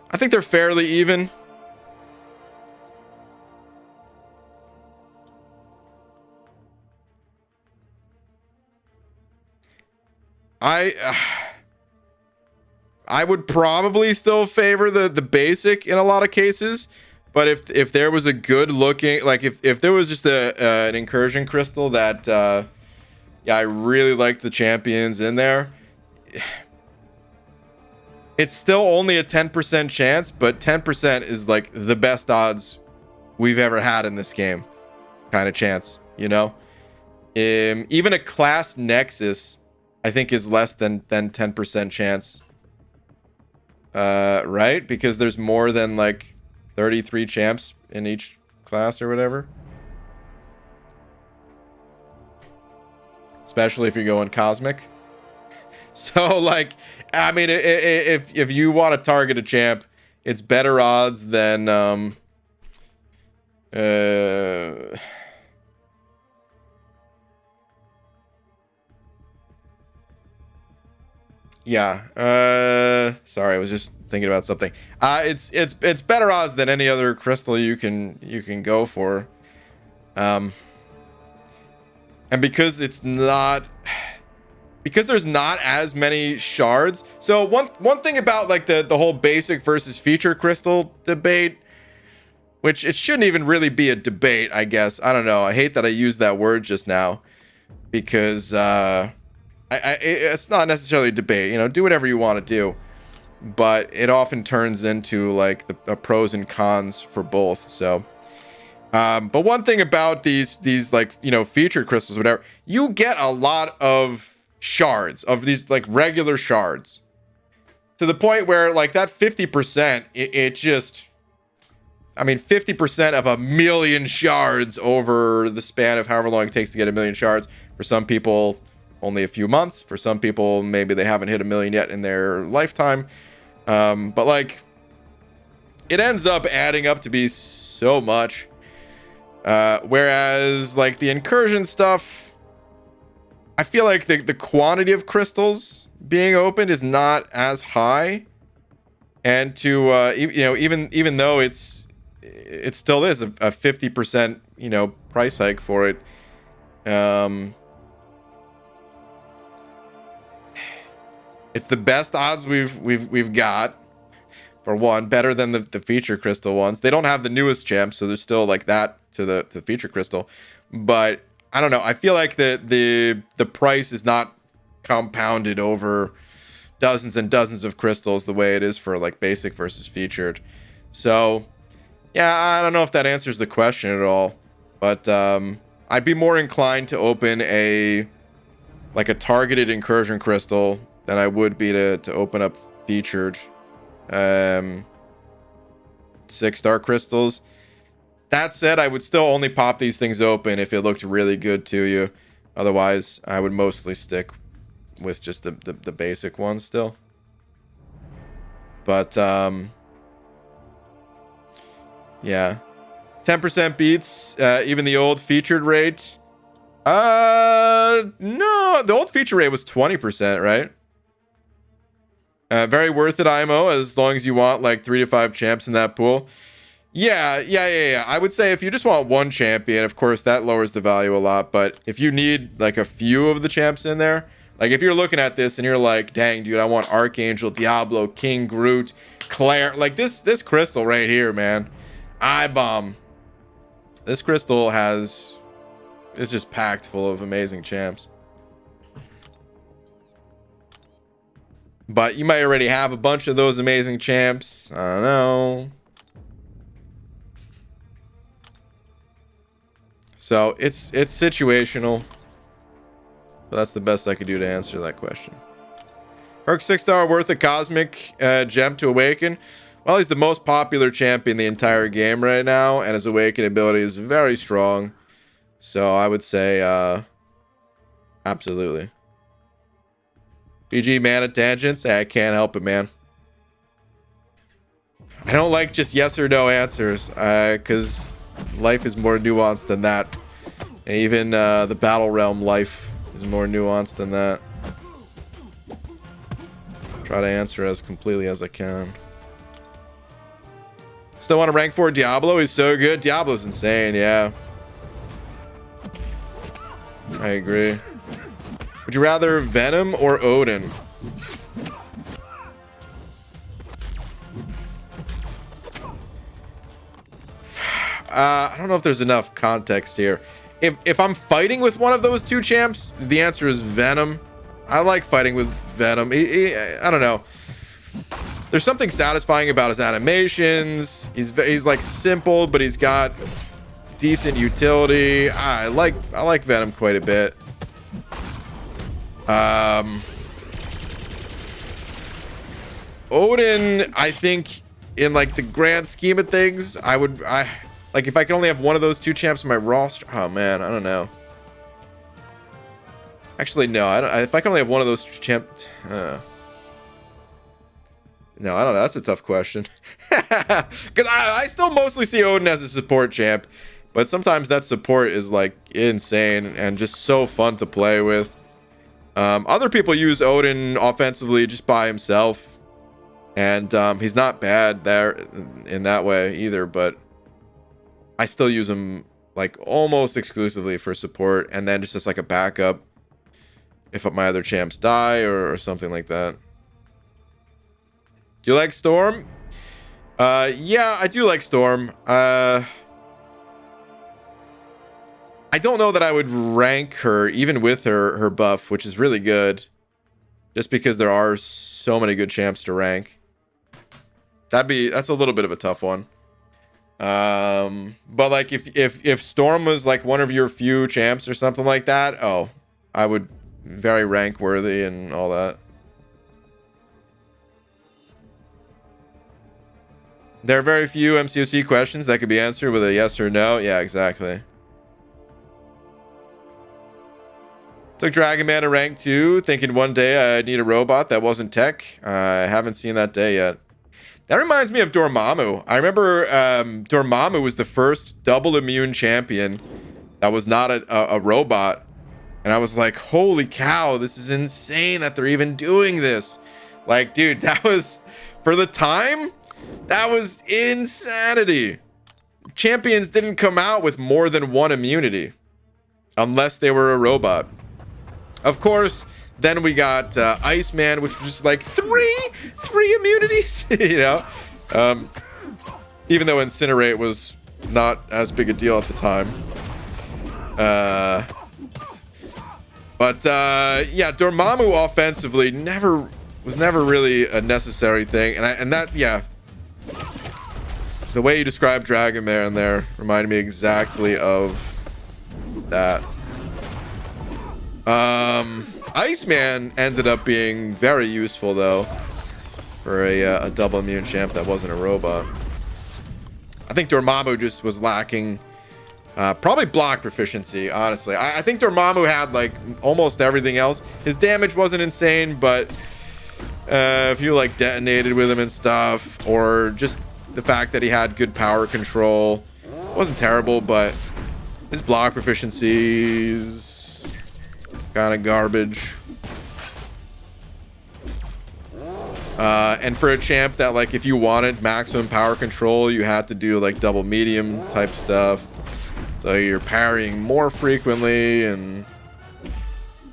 I think they're fairly even. I would probably still favor the basic in a lot of cases, but if there was a good looking, like if there was just an incursion crystal that yeah, I really like the champions in there. It's still only a 10% chance, but 10% is like the best odds we've ever had in this game kind of chance, you know? Even a class Nexus, I think, is less than 10% chance. Right? Because there's more than like 33 champs in each class or whatever. Especially if you're going cosmic. So like, I mean, if you want to target a champ, it's better odds than yeah. Sorry, I was just thinking about something. It's better odds than any other crystal you can go for. And because there's not as many shards. So one thing about like the whole basic versus feature crystal debate, which it shouldn't even really be a debate, I guess. I don't know. I hate that I used that word just now because it's not necessarily a debate. You know, do whatever you want to do, but it often turns into like the pros and cons for both. So, but one thing about these like, you know, featured crystals, whatever, you get a lot of shards of these like regular shards to the point where like that 50%, it just, I mean, 50% of 1,000,000 shards over the span of however long it takes to get 1,000,000 shards. For some people, only a few months. For some people, maybe they haven't hit 1,000,000 yet in their lifetime. But like, it ends up adding up to be so much. Whereas like the incursion stuff, I feel like the quantity of crystals being opened is not as high. And to, you know, even though it still is a 50%, you know, price hike for it. It's the best odds we've got, for one, better than the feature crystal ones. They don't have the newest champs, so there's still like that to the feature crystal. But I don't know. I feel like the price is not compounded over dozens and dozens of crystals the way it is for like basic versus featured. So yeah, I don't know if that answers the question at all, but I'd be more inclined to open a targeted incursion crystal than I would be to open up featured 6-star crystals. That said, I would still only pop these things open if it looked really good to you. Otherwise, I would mostly stick with just the basic ones still. But yeah, 10% beats even the old featured rate. No, the old feature rate was 20%, right? Very worth it, IMO, as long as you want like 3 to 5 champs in that pool. Yeah. I would say if you just want one champion, of course, that lowers the value a lot. But if you need like a few of the champs in there, like if you're looking at this and you're like, dang, dude, I want Archangel, Diablo, King Groot, Claire, like this crystal right here, man. I-bomb. This crystal is just packed full of amazing champs. But you might already have a bunch of those amazing champs. I don't know. So it's situational. But that's the best I could do to answer that question. Herc 6-star worth a cosmic gem to awaken. Well, he's the most popular champ in the entire game right now, and his awaken ability is very strong. So I would say absolutely. BG mana tangents. Hey, I can't help it, man. I don't like just yes or no answers, because life is more nuanced than that. And even the battle realm life is more nuanced than that. Try to answer as completely as I can. Still want to rank 4 Diablo? He's so good. Diablo's insane, yeah. I agree. Would you rather Venom or Odin? I don't know if there's enough context here. If I'm fighting with one of those two champs, the answer is Venom. I like fighting with Venom. I don't know. There's something satisfying about his animations. He's like simple, but he's got decent utility. I like Venom quite a bit. Odin, I think in like the grand scheme of things, I like if I could only have one of those two champs in my roster. Oh man, I don't know. Actually, no. I don't. If I can only have one of those champ. No, I don't know. That's a tough question. Because I still mostly see Odin as a support champ. But sometimes that support is like insane and just so fun to play with. Other people use Odin offensively just by himself. And he's not bad there in that way either. But I still use him like almost exclusively for support. And then just as like a backup if my other champs die or something like that. Do you like Storm? Yeah, I do like Storm. I don't know that I would rank her, even with her buff, which is really good. Just because there are so many good champs to rank. That's a little bit of a tough one. But like if Storm was like one of your few champs or something like that, oh, I would very rank worthy and all that. There are very few MCOC questions that could be answered with a yes or no. Yeah, exactly. Took Dragon Man to rank 2, thinking one day I'd need a robot that wasn't tech. I haven't seen that day yet. That reminds me of Dormammu. I remember Dormammu was the first double immune champion that was not a robot. And I was like, holy cow, this is insane that they're even doing this. Like, dude, that was, for the time, that was insanity. Champions didn't come out with more than one immunity. Unless they were a robot. Of course, then we got Iceman, which was just like three immunities, you know? Even though Incinerate was not as big a deal at the time. Yeah, Dormammu offensively was never really a necessary thing. And that, yeah. The way you described Dragon Man there reminded me exactly of that. Iceman ended up being very useful though for a double immune champ that wasn't a robot. I think Dormammu just was lacking probably block proficiency, honestly. I think Dormammu had like almost everything else. His damage wasn't insane, but if you like detonated with him and stuff, or just the fact that he had good power control, wasn't terrible, but his block proficiencies kind of garbage. And for a champ that like if you wanted maximum power control, you had to do like double medium type stuff. So you're parrying more frequently and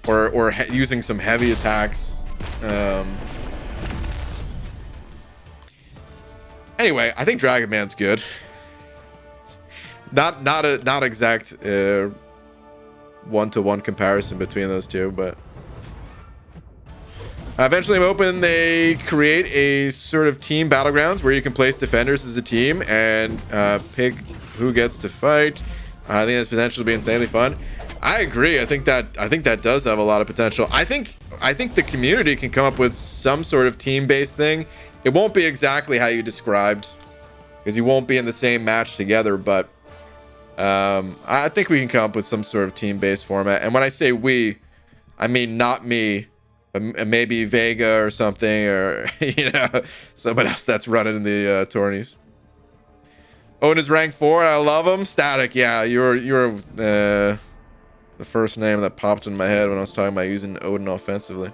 or using some heavy attacks. Anyway, I think Dragon Man's good. Not exact one-to-one comparison between those two, but eventually I'm hoping they create a sort of team battlegrounds where you can place defenders as a team and pick who gets to fight. I think that's potential to be insanely fun. I agree. I think that does have a lot of potential. I think the community can come up with some sort of team-based thing. It won't be exactly how you described, because you won't be in the same match together, but I think we can come up with some sort of team-based format. And when I say we, I mean not me, but maybe Vega or something, or you know, somebody else that's running in the tourneys. Odin is rank 4. I love him. Static, yeah, you're the first name that popped in my head when I was talking about using Odin offensively.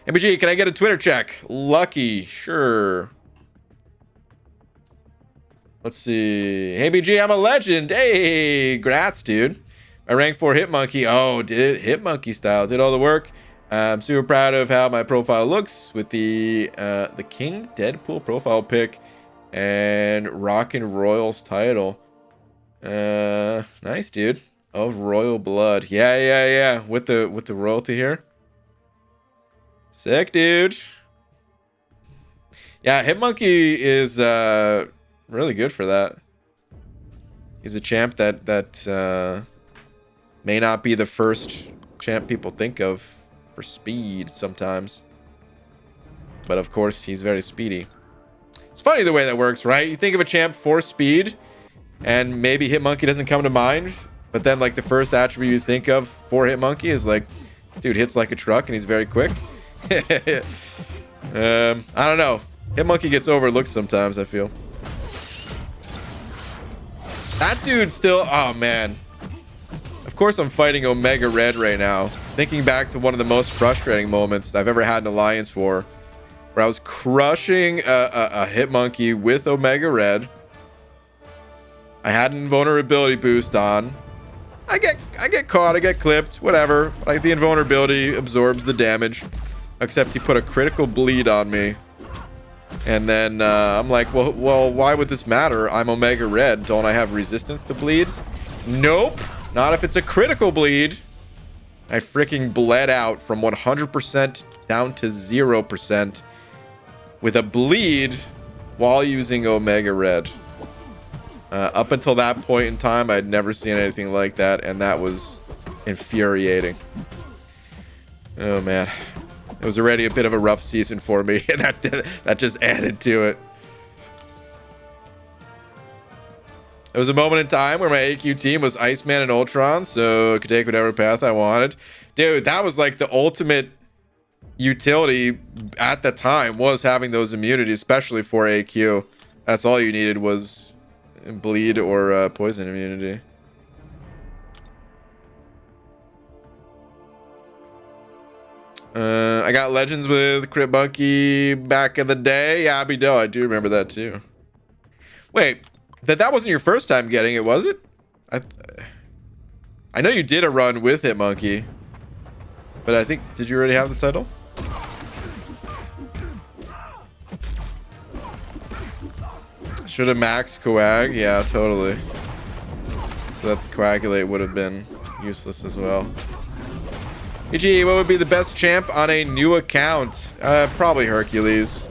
MBG, can I get a Twitter check? Lucky, sure. Let's see. Hey, BG, I'm a legend. Hey, grats, dude. My rank 4 Hitmonkey. Oh, did it? Hitmonkey style. Did all the work. I'm super proud of how my profile looks with the King Deadpool profile pic and Rockin' Royals title. Nice, dude. Of royal blood. Yeah. With the royalty here. Sick, dude. Yeah, Hitmonkey is really good for that. He's a champ that may not be the first champ people think of for speed sometimes. But of course, he's very speedy. It's funny the way that works, right? You think of a champ for speed, and maybe Hitmonkey doesn't come to mind. But then like the first attribute you think of for Hitmonkey is like, dude hits like a truck and he's very quick. I don't know. Hitmonkey gets overlooked sometimes, I feel. That dude still, oh man. Of course I'm fighting Omega Red right now. Thinking back to one of the most frustrating moments I've ever had in Alliance War, where I was crushing a Hitmonkey with Omega Red. I had an invulnerability boost on. I get caught, I get clipped, whatever. Like the invulnerability absorbs the damage. Except he put a critical bleed on me. And then I'm like, well, why would this matter? I'm Omega Red. Don't I have resistance to bleeds? Nope. Not if it's a critical bleed. I freaking bled out from 100% down to 0% with a bleed while using Omega Red. Up until that point in time, I'd never seen anything like that, and that was infuriating. Oh man. It was already a bit of a rough season for me, and that just added to it. It was a moment in time where my AQ team was Iceman and Ultron, so I could take whatever path I wanted. Dude, that was like the ultimate utility at the time, was having those immunities, especially for AQ. That's all you needed was bleed or poison immunity. I got Legends with Crit Monkey back in the day. Yeah, Abido, I do remember that too. Wait, that wasn't your first time getting it, was it? I know you did a run with Hitmonkey, but I think, did you already have the title? Should have maxed Coag. Yeah, totally. So that the Coagulate would have been useless as well. EG, what would be the best champ on a new account? Probably Hercules.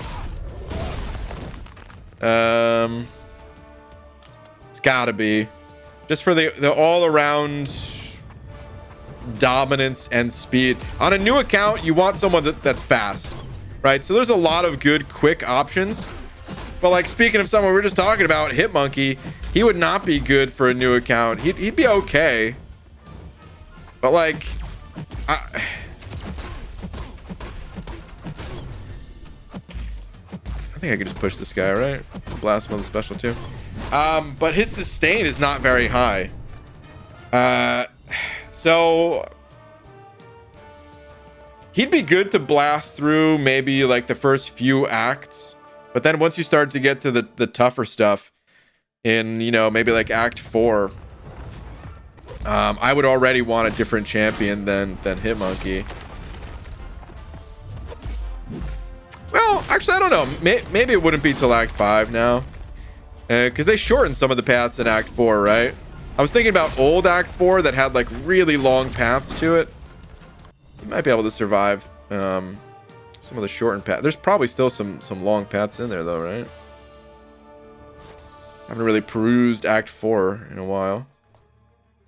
It's gotta be. Just for the all-around dominance and speed. On a new account, you want someone that's fast, right? So there's a lot of good, quick options. But like, speaking of someone we were just talking about, Hitmonkey, he would not be good for a new account. He'd be okay. But like... I think I could just push this guy, right? Blast him on the special too. But his sustain is not very high. So he'd be good to blast through maybe like the first few acts. But then once you start to get to the tougher stuff in, you know, maybe like Act 4, I would already want a different champion than Hitmonkey. Well, actually, I don't know. Maybe it wouldn't be till Act 5 now. Because they shortened some of the paths in Act 4, right? I was thinking about old Act 4 that had like really long paths to it. You might be able to survive some of the shortened paths. There's probably still some long paths in there though, right? I haven't really perused Act 4 in a while.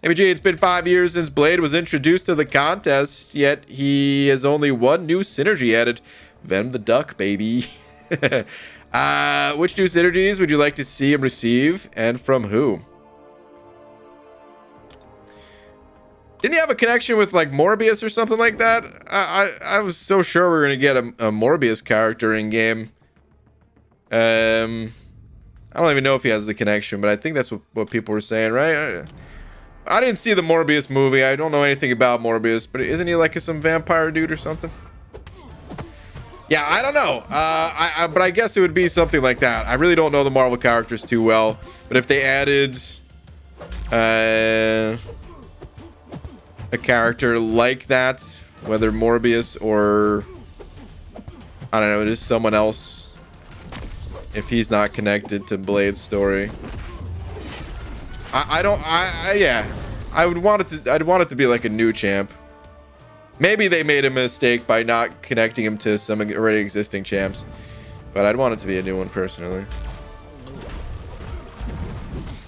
ABG, it's been 5 years since Blade was introduced to the contest, yet he has only one new synergy added. Venom the Duck, baby. Which new synergies would you like to see him receive, and from who? Didn't he have a connection with like Morbius or something like that? I was so sure we were gonna get a Morbius character in game. I don't even know if he has the connection, but I think that's what people were saying, right? I didn't see the Morbius movie. I don't know anything about Morbius, but isn't he like some vampire dude or something? Yeah, I don't know. But I guess it would be something like that. I really don't know the Marvel characters too well, but if they added a character like that, whether Morbius or I don't know, just someone else, if he's not connected to Blade's story. Yeah, I'd want it to be like a new champ. Maybe they made a mistake by not connecting him to some already existing champs, but I'd want it to be a new one personally.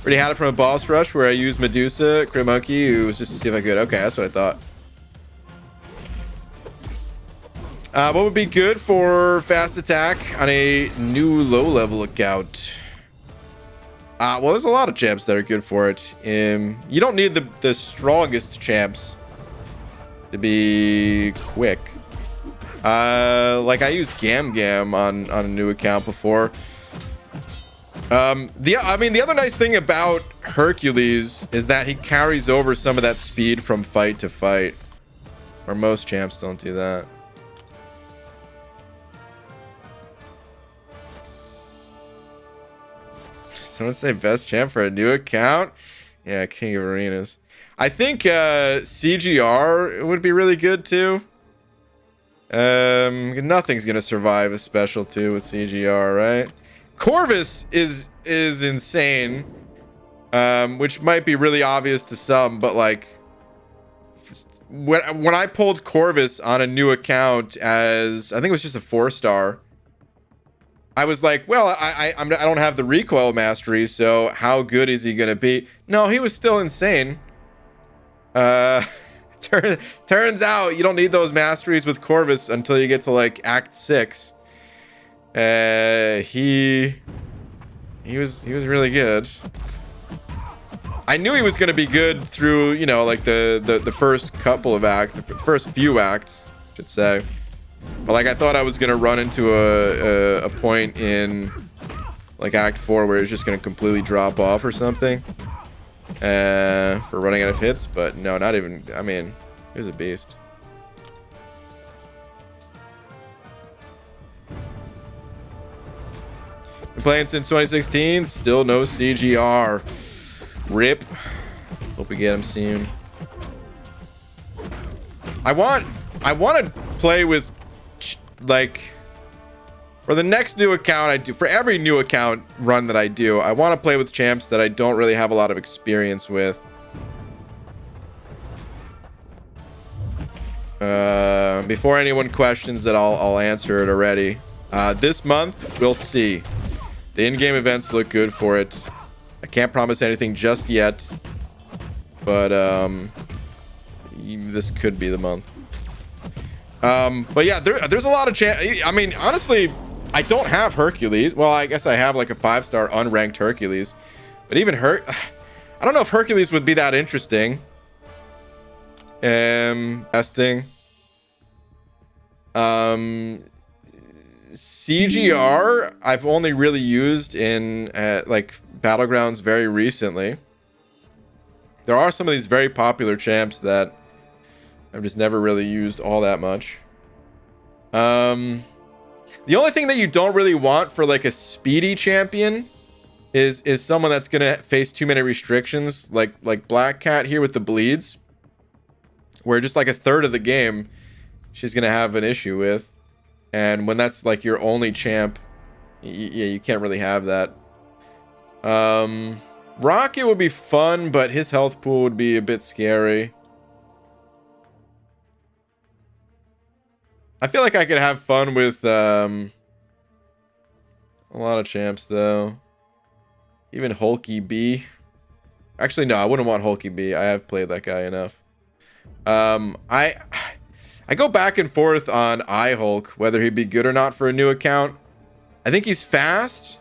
Already had it from a boss rush where I used Medusa, Crit Monkey, who was just to see if I could. Okay, that's what I thought. What would be good for fast attack on a new low level account? Well, there's a lot of champs that are good for it. You don't need the strongest champs to be quick. Like I used Gam on a new account before. The other nice thing about Hercules is that he carries over some of that speed from fight to fight, where most champs don't do that. Someone say best champ for a new account? Yeah, King of Arenas. I think CGR would be really good too. Nothing's gonna survive a special 2 with CGR, right? Corvus is insane, which might be really obvious to some, but like when I pulled Corvus on a new account as I think it was just a 4-star, I was like, well, I don't have the recoil mastery, so how good is he gonna be? No, he was still insane. Turns out you don't need those masteries with Corvus until you get to like Act 6. He was really good. I knew he was gonna be good through, you know, like the first couple of acts, the first few acts, I should say. But like I thought I was gonna run into a point in like Act 4 where it's just gonna completely drop off or something. For running out of hits, but no, not even. I mean, he was a beast. Been playing since 2016, still no CGR. RIP. Hope we get him soon. I want to play with like for the next new account I do, for every new account run that I do, I want to play with champs that I don't really have a lot of experience with. Before anyone questions that, I'll answer it already. This month, we'll see. The in-game events look good for it. I can't promise anything just yet, but this could be the month. But yeah, there's a lot of chance. I mean, honestly, I don't have Hercules. Well, I guess I have like a 5-star unranked Hercules, but even I don't know if Hercules would be that interesting. Best thing. CGR I've only really used in like Battlegrounds very recently. There are some of these very popular champs that I've just never really used all that much. The only thing that you don't really want for like a speedy champion is someone that's gonna face too many restrictions, like Black Cat here with the bleeds, where just like a third of the game she's gonna have an issue with, and when that's like your only champ, yeah, you can't really have that. Rocket would be fun, but his health pool would be a bit scary. I feel like I could have fun with a lot of champs though. Even Hulky B. Actually, no, I wouldn't want Hulky B. I have played that guy enough. I go back and forth on iHulk, whether he'd be good or not for a new account. I think he's fast,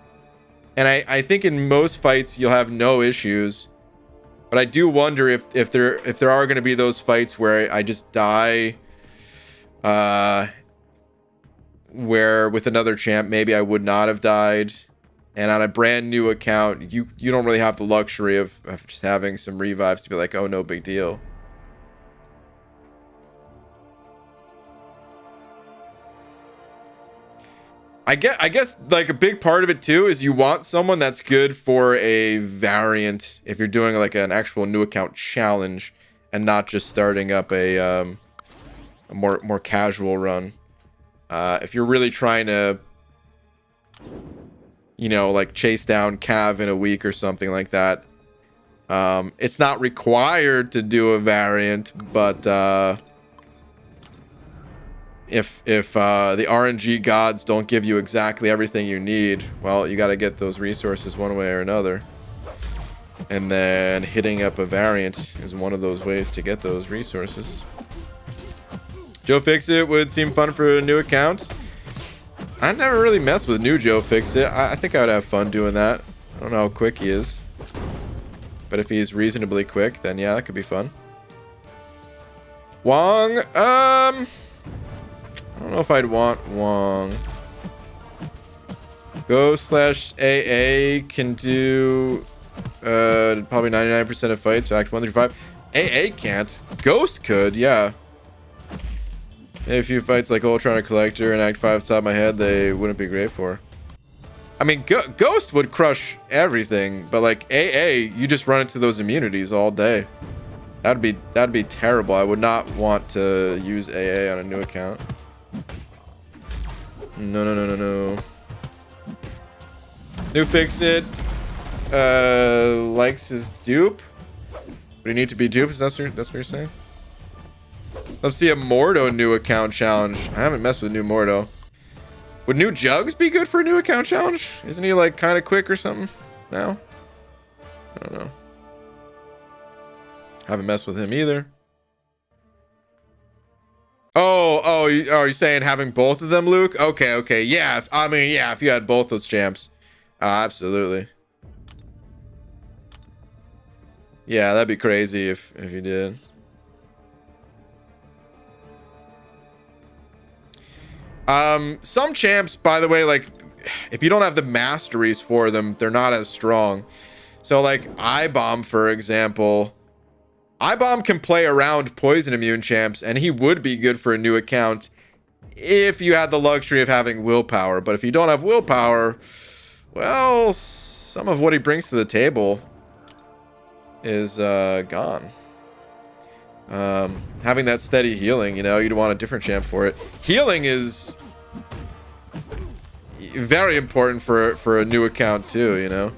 and I think in most fights you'll have no issues. But I do wonder if there are going to be those fights where I just die. Where with another champ maybe I would not have died, and on a brand new account you don't really have the luxury of just having some revives to be like, oh, no big deal. I guess like a big part of it too is you want someone that's good for a variant if you're doing like an actual new account challenge and not just starting up a more casual run. If you're really trying to, you know, like chase down Cav in a week or something like that, it's not required to do a variant, but if the RNG gods don't give you exactly everything you need, well, you got to get those resources one way or another. And then hitting up a variant is one of those ways to get those resources. Joe Fixit would seem fun for a new account. I never really messed with new Joe Fixit. I think I would have fun doing that. don't know how quick he is. But if he's reasonably quick, then yeah, that could be fun. Wong, I don't know if I'd want Wong. Go/AA can do probably 99% of fights, Act 1 through 5. AA can't. Ghost could, yeah. Maybe a few fights like Ultron or Collector and Act 5 top of my head, they wouldn't be great for. I mean, Ghost would crush everything, but like AA, you just run into those immunities all day. That'd be terrible. I would not want to use AA on a new account. No. New Fix-It likes his dupe. Would he need to be duped? That's what you're saying? Let's see a Mordo new account challenge. I haven't messed with new Mordo. Would new Jugs be good for a new account challenge? Isn't he like kind of quick or something now? I don't know. Haven't messed with him either. Oh, are you saying having both of them, Luke? Okay. Yeah, if you had both those champs. Absolutely. Yeah, that'd be crazy if you did. Some champs, by the way, like if you don't have the masteries for them, they're not as strong. So like I-Bomb, for example, I-Bomb can play around poison immune champs, and he would be good for a new account if you had the luxury of having willpower. But if you don't have willpower, well, some of what he brings to the table is gone. Having that steady healing, you know, you'd want a different champ for it. Healing is very important for a new account too, you know.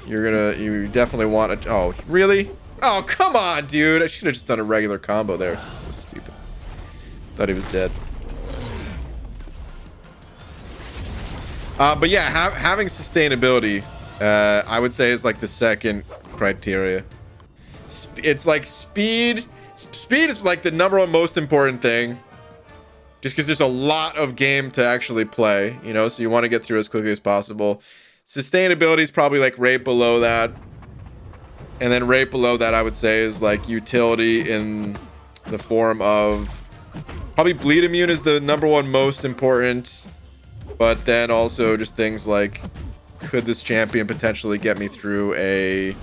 You definitely want a, oh, really? Oh, come on, dude. I should have just done a regular combo there. So stupid. Thought he was dead. But yeah, having sustainability, I would say is like the second criteria. It's like speed. Speed is like the number one most important thing. Just because there's a lot of game to actually play, you know, so you want to get through as quickly as possible. Sustainability is probably like right below that. And then right below that, I would say, is like utility in the form of probably bleed immune is the number one most important. But then also just things like, could this champion potentially get me through a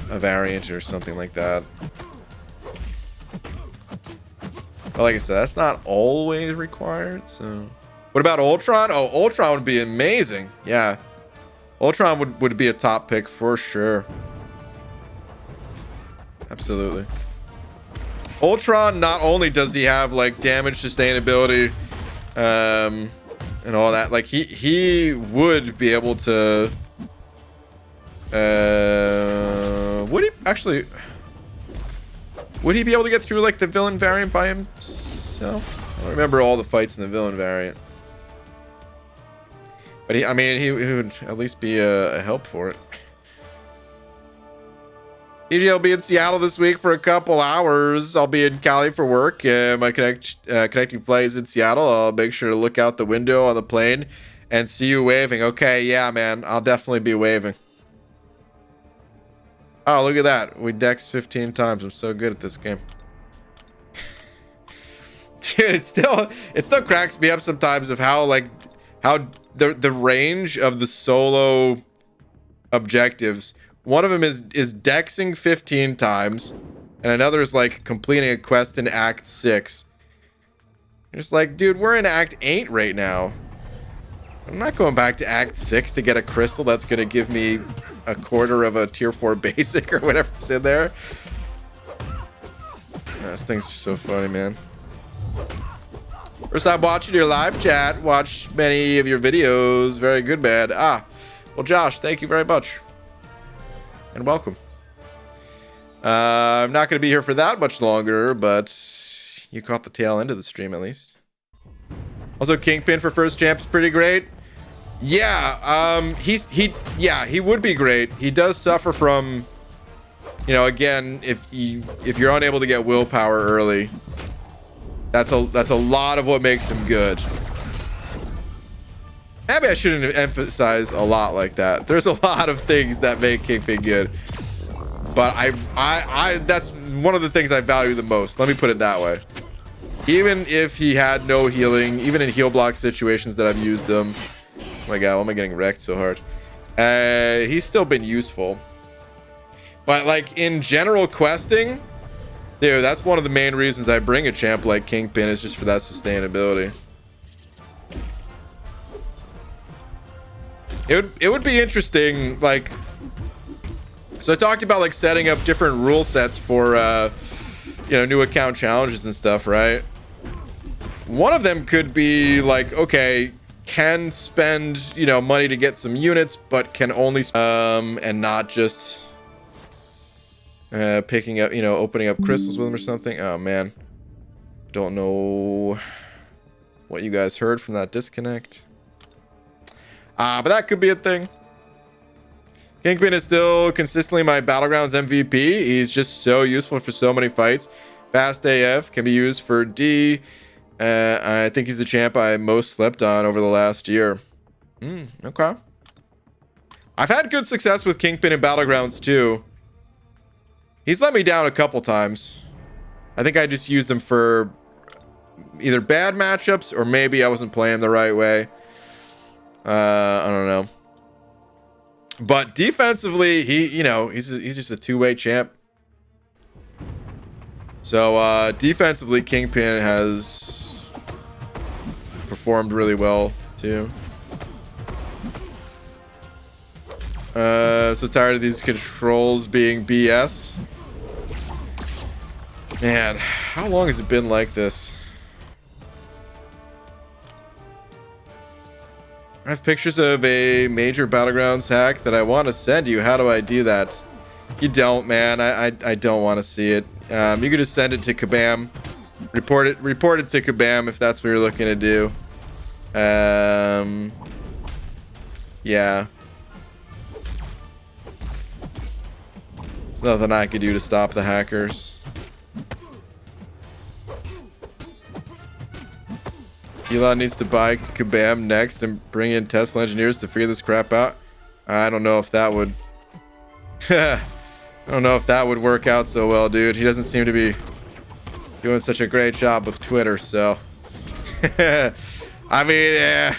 variant or something like that. But like I said, that's not always required. So what about Ultron? Oh, Ultron would be amazing. Yeah, Ultron would be a top pick for sure. Absolutely. Ultron, not only does he have like damage sustainability and all that, like he would be able to would he actually, would he be able to get through like the villain variant by himself? I don't remember all the fights in the villain variant, but he would at least be a help for it. EJ will be in Seattle this week for a couple hours. I'll be in Cali for work. My connecting flight is in Seattle. I'll make sure to look out the window on the plane and see you waving. Okay, yeah, man. I'll definitely be waving. Oh, look at that. We dexed 15 times. I'm so good at this game. Dude, it still cracks me up sometimes of how the range of the solo objectives. One of them is dexing 15 times, and another is like completing a quest in Act 6. You're just like, dude, we're in Act 8 right now. I'm not going back to Act 6 to get a crystal that's gonna give me a quarter of a tier 4 basic or whatever's in there. This thing's just so funny, man. First time watching your live chat. Watch many of your videos. Very good, man. Well, Josh, thank you very much. And welcome. I'm not going to be here for that much longer, but you caught the tail end of the stream at least. Also, Kingpin for first champ is pretty great. Yeah, he would be great. He does suffer from, you know, again, if you're unable to get willpower early, that's a lot of what makes him good. Maybe I shouldn't emphasize a lot like that. There's a lot of things that make Kingpin good, but I that's one of the things I value the most. Let me put it that way. Even if he had no healing, even in heal block situations that I've used him, oh my god, why am I getting wrecked so hard? He's still been useful. But like in general questing, dude, that's one of the main reasons I bring a champ like Kingpin, is just for that sustainability. It would be interesting, like, so I talked about like setting up different rule sets for you know, new account challenges and stuff, right? One of them could be like, okay, can spend, you know, money to get some units, but can only and not just picking up, you know, opening up crystals with them or something. Oh man, don't know what you guys heard from that disconnect. But that could be a thing. Kingpin is still consistently my Battlegrounds MVP. He's just so useful for so many fights. Fast AF, can be used for D. I think he's the champ I most slept on over the last year. Okay. I've had good success with Kingpin in Battlegrounds too. He's let me down a couple times. I think I just used him for either bad matchups or maybe I wasn't playing him the right way. I don't know. But defensively, you know, he's just a two-way champ. So defensively, Kingpin has performed really well too. So tired of these controls being BS. Man, how long has it been like this? I have pictures of a major Battlegrounds hack that I want to send you. How do I do that? You don't, man. I don't want to see it. You could just send it to Kabam. Report it to Kabam if that's what you're looking to do. Yeah. There's nothing I could do to stop the hackers. Elon needs to buy Kabam next and bring in Tesla engineers to figure this crap out. I don't know if that would... I don't know if that would work out so well, dude. He doesn't seem to be doing such a great job with Twitter, so... I mean, yeah.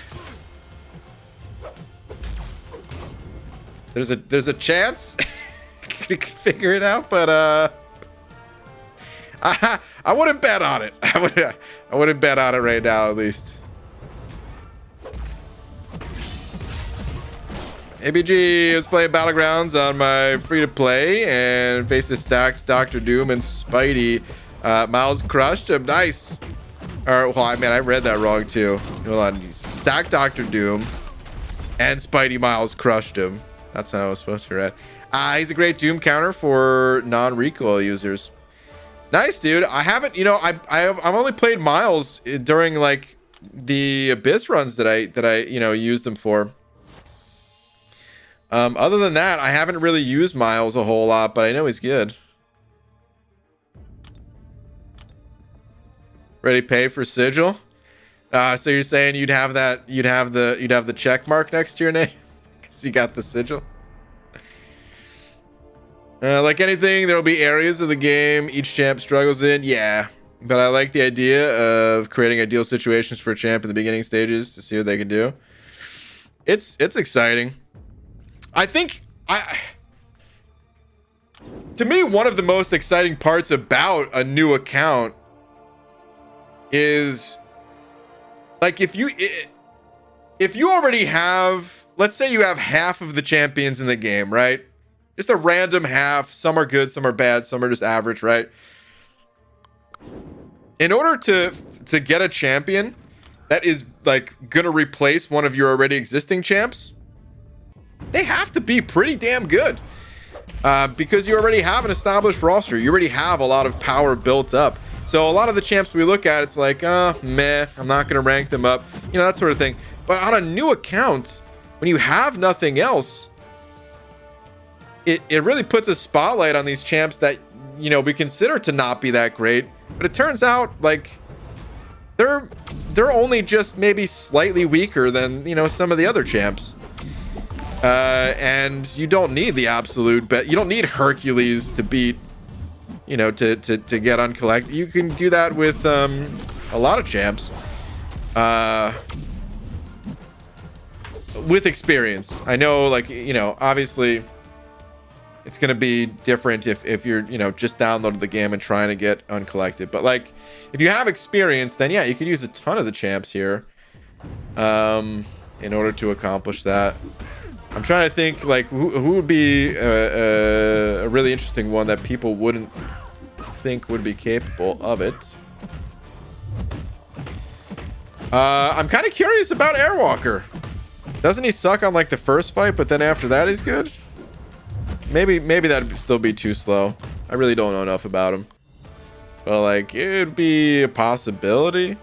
There's a chance you could figure it out, but I wouldn't bet on it. I wouldn't bet on it right now, at least. ABG was playing Battlegrounds on my free-to-play and faced a stacked Dr. Doom and Spidey. Miles crushed him. Nice. Or, well, I mean, I read that wrong, too. Hold on. Stacked Dr. Doom and Spidey Miles crushed him. That's how it was supposed to be read. He's a great Doom counter for non-recoil users. Nice, dude. I haven't, you know, I've only played Miles during like the Abyss runs that I you know, used him for. Other than that, I haven't really used Miles a whole lot, but I know he's good. Ready to pay for Sigil? So you're saying you'd have the check mark next to your name because you got the Sigil? Like anything, there will be areas of the game each champ struggles in. Yeah, but I like the idea of creating ideal situations for a champ in the beginning stages to see what they can do. It's exciting. I think to me, one of the most exciting parts about a new account is like if you already have, let's say you have half of the champions in the game, right? Just a random half. Some are good, some are bad, some are just average, right? In order to get a champion that is like gonna replace one of your already existing champs, they have to be pretty damn good. Because you already have an established roster. You already have a lot of power built up. So a lot of the champs we look at, it's like, meh, I'm not gonna rank them up. You know, that sort of thing. But on a new account, when you have nothing else, it really puts a spotlight on these champs that, you know, we consider to not be that great, but it turns out like they're they're only just maybe slightly weaker than, you know, some of the other champs. And you don't need the absolute, but you don't need Hercules to beat, you know, to get uncollect. You can do that with a lot of champs. With experience. I know, like, you know, obviously it's going to be different if you're, you know, just downloaded the game and trying to get uncollected. But, like, if you have experience, then, yeah, you could use a ton of the champs here in order to accomplish that. I'm trying to think, like, who would be a really interesting one that people wouldn't think would be capable of it. I'm kind of curious about Airwalker. Doesn't he suck on, like, the first fight, but then after that he's good? Maybe that'd still be too slow. I really don't know enough about him. But, like, it'd be a possibility.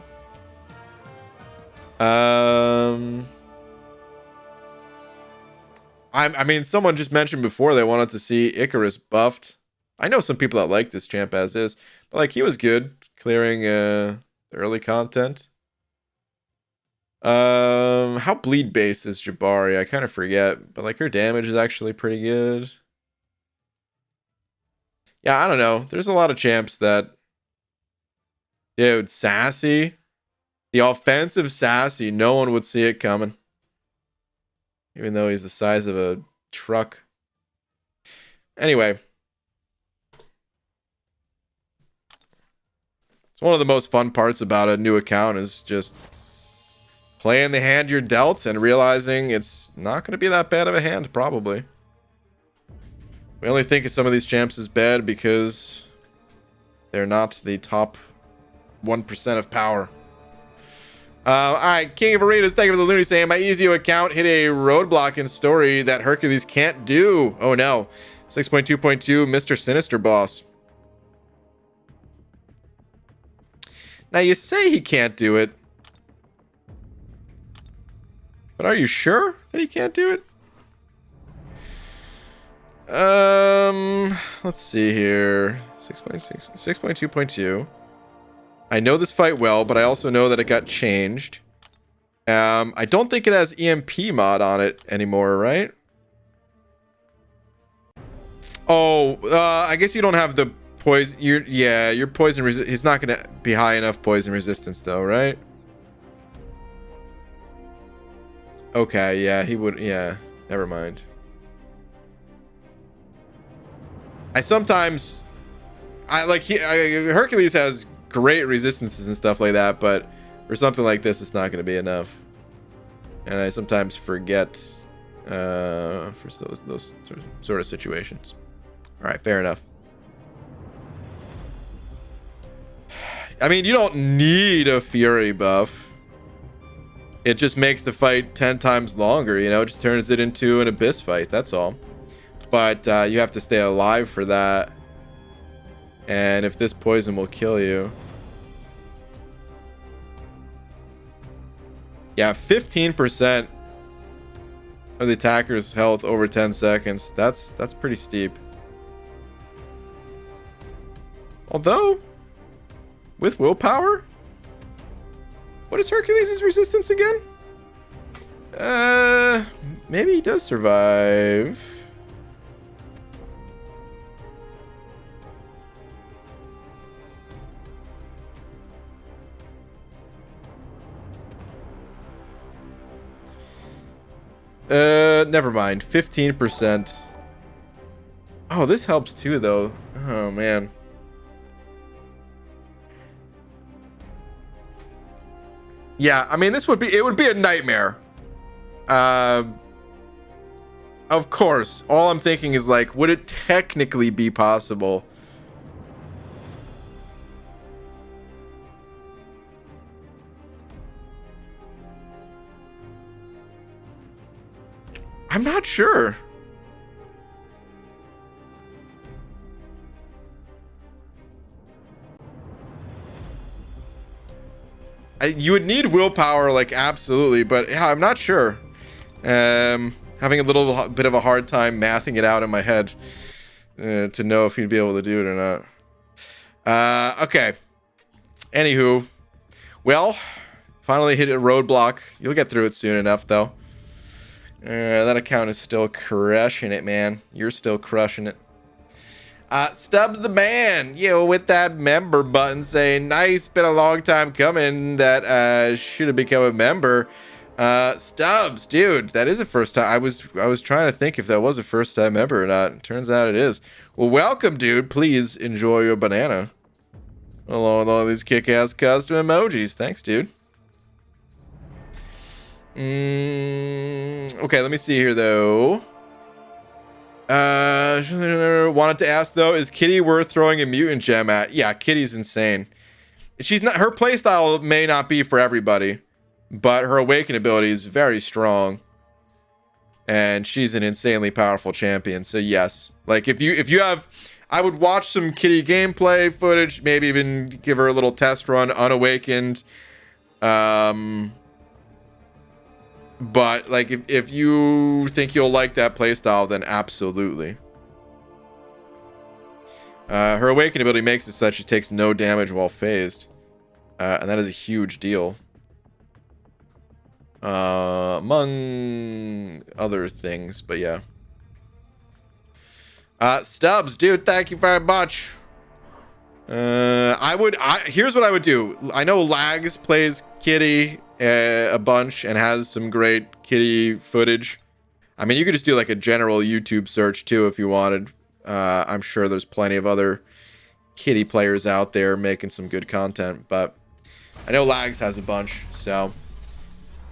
I mean, someone just mentioned before they wanted to see Icarus buffed. I know some people that like this champ as is, but, like, he was good clearing the early content. How bleed based is Jabari? I kind of forget, but, like, her damage is actually pretty good. Yeah, I don't know. There's a lot of champs that, dude, Sassy, the offensive Sassy, no one would see it coming, even though he's the size of a truck. Anyway, it's one of the most fun parts about a new account is just playing the hand you're dealt and realizing it's not going to be that bad of a hand, probably. We only think of some of these champs as bad because they're not the top 1% of power. Alright, King of Arenas, thank you for the Looney saying my EZO account hit a roadblock in story that Hercules can't do. Oh no. 6.2.2, Mr. Sinister Boss. Now you say he can't do it, but are you sure that he can't do it? Let's see here. 6.2.2. I know this fight well, but I also know that it got changed. I don't think it has EMP mod on it anymore, right? Oh, I guess you don't have the poison. Your poison resist. He's not gonna be high enough poison resistance though, right? Okay, yeah, he would. Yeah, never mind. Hercules has great resistances and stuff like that, but for something like this, it's not going to be enough. And I sometimes forget for those sort of situations. All right, fair enough. I mean, you don't need a Fury buff. It just makes the fight 10 times longer, you know? It just turns it into an Abyss fight, that's all. But you have to stay alive for that. And if this poison will kill you. Yeah, 15% of the attacker's health over 10 seconds. That's pretty steep. Although, with willpower? What is Hercules' resistance again? Maybe he does survive. Never mind. 15%. Oh, this helps too, though. Oh, man. Yeah, I mean, it would be a nightmare. Of course. All I'm thinking is, like, would it technically be possible? I'm not sure. You would need willpower, like, absolutely, but yeah, I'm not sure. Having a little bit of a hard time mathing it out in my head to know if he'd be able to do it or not. Okay. Anywho, well, Finally hit a roadblock. You'll get through it soon enough, though. That account is still crushing it, man. You're still crushing it. Stubbs the man, with that member button saying, nice, been a long time coming that should have become a member. Stubbs, dude, that is a first time. I was trying to think if that was a first time member or not. Turns out it is. Well, welcome, dude. Please enjoy your banana. Along with all these kick-ass custom emojis. Thanks, dude. Okay, let me see here, though. Wanted to ask, though, is Kitty worth throwing a mutant gem at? Yeah, Kitty's insane. She's not. Her playstyle may not be for everybody, but her awaken ability is very strong. And she's an insanely powerful champion. So yes, like if you have, I would watch some Kitty gameplay footage, maybe even give her a little test run unawakened. But like if you think you'll like that playstyle, then absolutely. Her awaken ability makes it such she takes no damage while phased. And that is a huge deal. Among other things, but yeah. Stubbs, dude, thank you very much. Here's what I would do. I know Lags plays Kitty a bunch and has some great Kitty footage. I mean, you could just do like a general YouTube search too if you wanted. I'm sure there's plenty of other Kitty players out there making some good content, but I know Lags has a bunch, so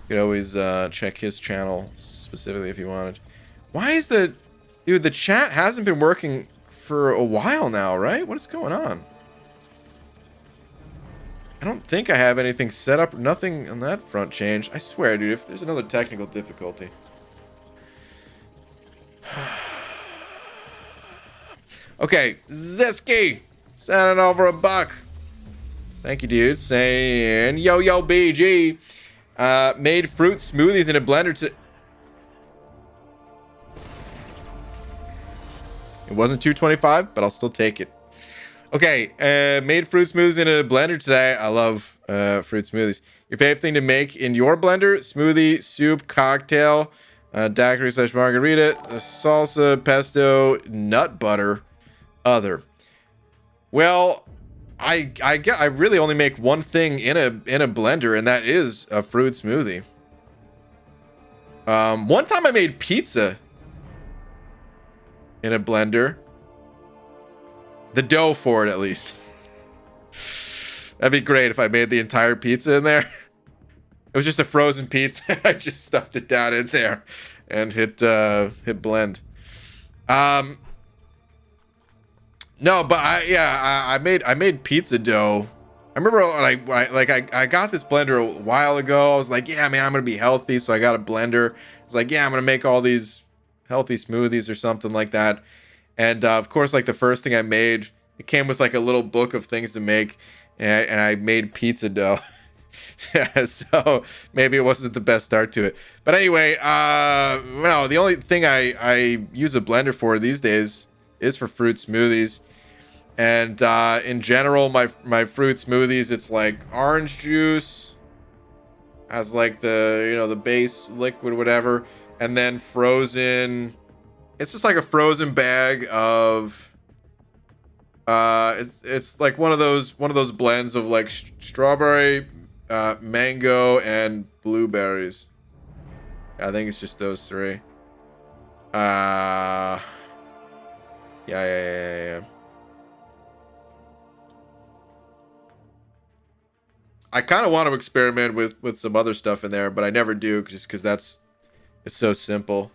you could always check his channel specifically if you wanted. Why is the chat hasn't been working for a while now, right? What is going on? I don't think I have anything set up. Nothing on that front changed. I swear, dude, if there's another technical difficulty. Okay, Zesky, sending over $1. Thank you, dude. Saying, yo, BG. Made fruit smoothies in a blender to... It wasn't $2.25, but I'll still take it. Okay, made fruit smoothies in a blender today. I love fruit smoothies. Your favorite thing to make in your blender? Smoothie, soup, cocktail, daiquiri / margarita, salsa, pesto, nut butter, other. Well, I really only make one thing in a blender, and that is a fruit smoothie. One time I made pizza in a blender. The dough for it, at least. That'd be great if I made the entire pizza in there. It was just a frozen pizza. I just stuffed it down in there and hit blend. No, but I made pizza dough. I remember I got this blender a while ago. I was like, yeah, man, I'm gonna be healthy, so I got a blender. I was like, yeah, I'm gonna make all these healthy smoothies or something like that. And of course, like the first thing I made, it came with like a little book of things to make, and I made pizza dough. So maybe it wasn't the best start to it. But anyway, no, the only thing I use a blender for these days is for fruit smoothies. And in general, my fruit smoothies, it's like orange juice as like the base liquid, whatever, and then frozen. It's just like a frozen bag of it's like one of those blends of like strawberry, mango, and blueberries. I think it's just those three. Yeah. I kind of want to experiment with some other stuff in there, but I never do, just because it's so simple.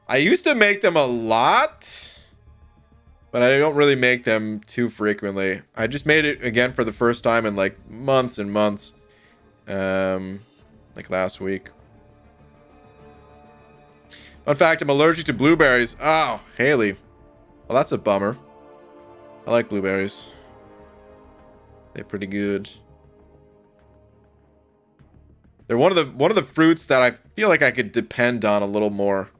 I used to make them a lot, but I don't really make them too frequently. I just made it again for the first time in like months and months, like last week. Fun fact, I'm allergic to blueberries. Oh, Haley. Well, that's a bummer. I like blueberries. They're pretty good. They're one of the fruits that I feel like I could depend on a little more.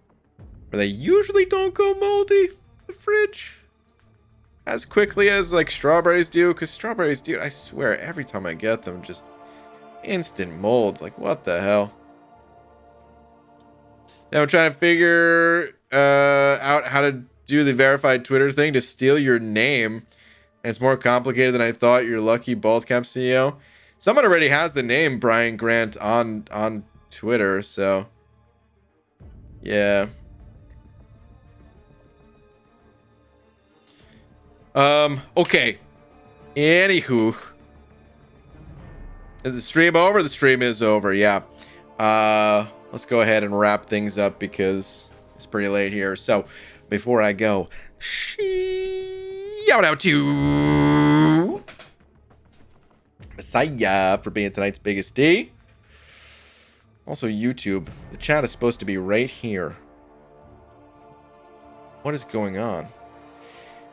Where they usually don't go moldy in the fridge as quickly as like strawberries do. Because strawberries, dude, I swear, every time I get them, just Instant mold. Like, what the hell? Now I'm trying to figure out how to do the verified Twitter thing to steal your name. And it's more complicated than I thought. You're lucky, Baldcap CEO. Someone already has the name Brian Grant on Twitter, so yeah. Okay. Anywho. Is the stream over? The stream is over, yeah. Let's go ahead and wrap things up because it's pretty late here. So, before I go, shout out to Messiah for being tonight's biggest D. Also, YouTube. The chat is supposed to be right here. What is going on?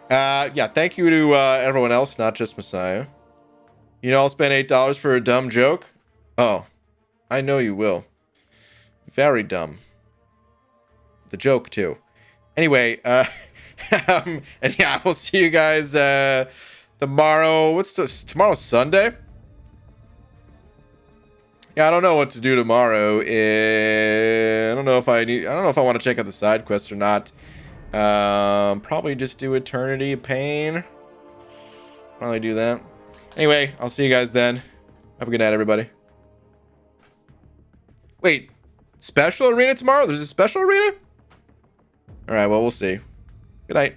Yeah, thank you to everyone else, not just Messiah. You know, I'll spend $8 for a dumb joke. Oh, I know you will. Very dumb. The joke, too. Anyway, and yeah, we'll see you guys tomorrow. What's this? Tomorrow's Sunday? Yeah, I don't know what to do tomorrow. I don't know if I want to check out the side quest or not. Probably just do Eternity of Pain. Probably do that. Anyway, I'll see you guys then. Have a good night, everybody. Wait, special arena tomorrow? There's a special arena? All right, well, we'll see. Good night.